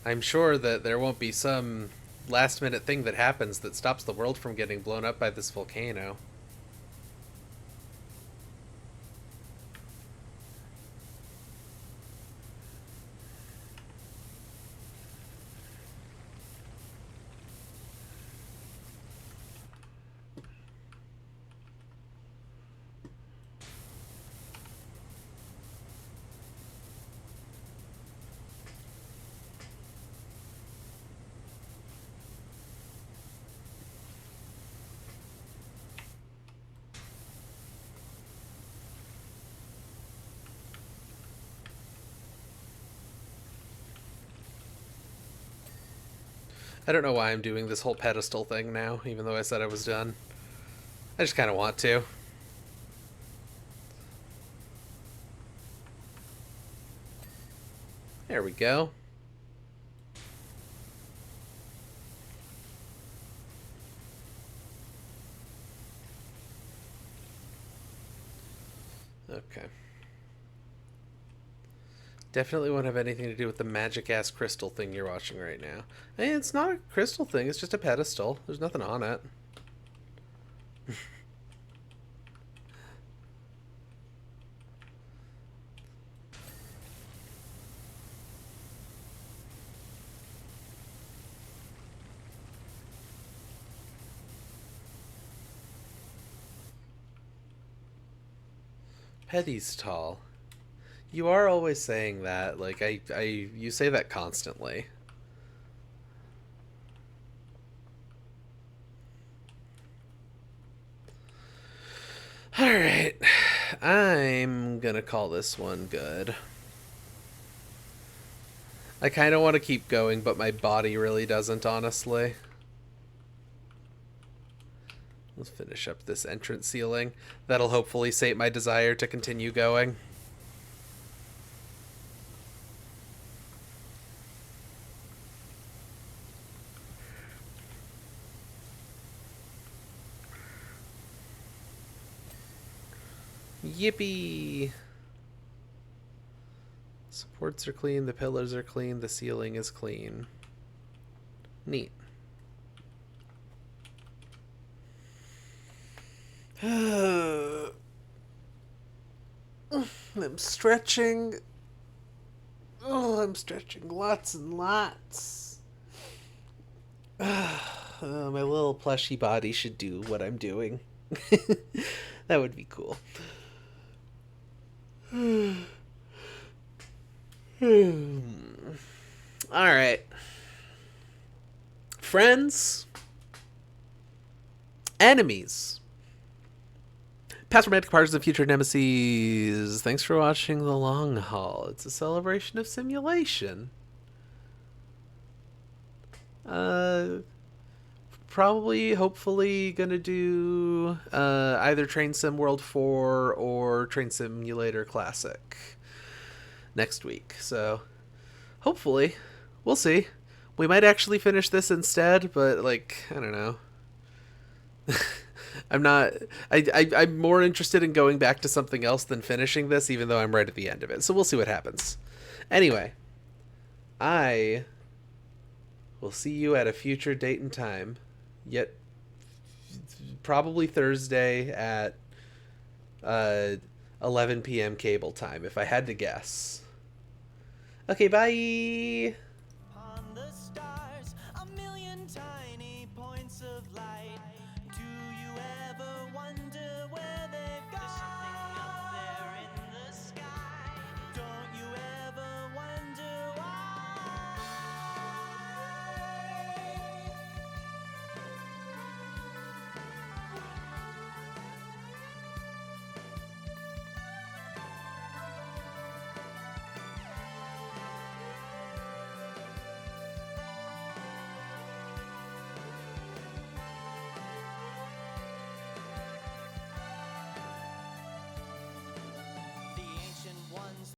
I'm sure that there won't be some last minute thing that happens that stops the world from getting blown up by this volcano. I don't know why I'm doing this whole pedestal thing now, even though I said I was done. I just kind of want to. There we go. Okay. Definitely won't have anything to do with the magic-ass crystal thing you're watching right now. Hey, it's not a crystal thing, it's just a pedestal. There's nothing on it. Pedestal. You are always saying that. Like, you say that constantly. Alright. I'm gonna call this one good. I kind of want to keep going, but my body really doesn't, honestly. Let's finish up this entrance ceiling. That'll hopefully sate my desire to continue going. Yippee! Supports are clean, the pillars are clean, the ceiling is clean. Neat. I'm stretching. Oh, I'm stretching lots and lots. My little plushy body should do what I'm doing. That would be cool. Alright. Friends. Enemies. Past romantic partners and future nemesis. Thanks for watching The Long Haul. It's a celebration of simulation. Probably, hopefully, gonna do either Train Sim World 4 or Train Simulator Classic next week. So, hopefully, we'll see. We might actually finish this instead, but, like, I don't know. I'm not. I'm more interested in going back to something else than finishing this, even though I'm right at the end of it. So we'll see what happens. Anyway, I will see you at a future date and time. Yet, probably Thursday at 11 p.m. cable time, if I had to guess. Okay, bye.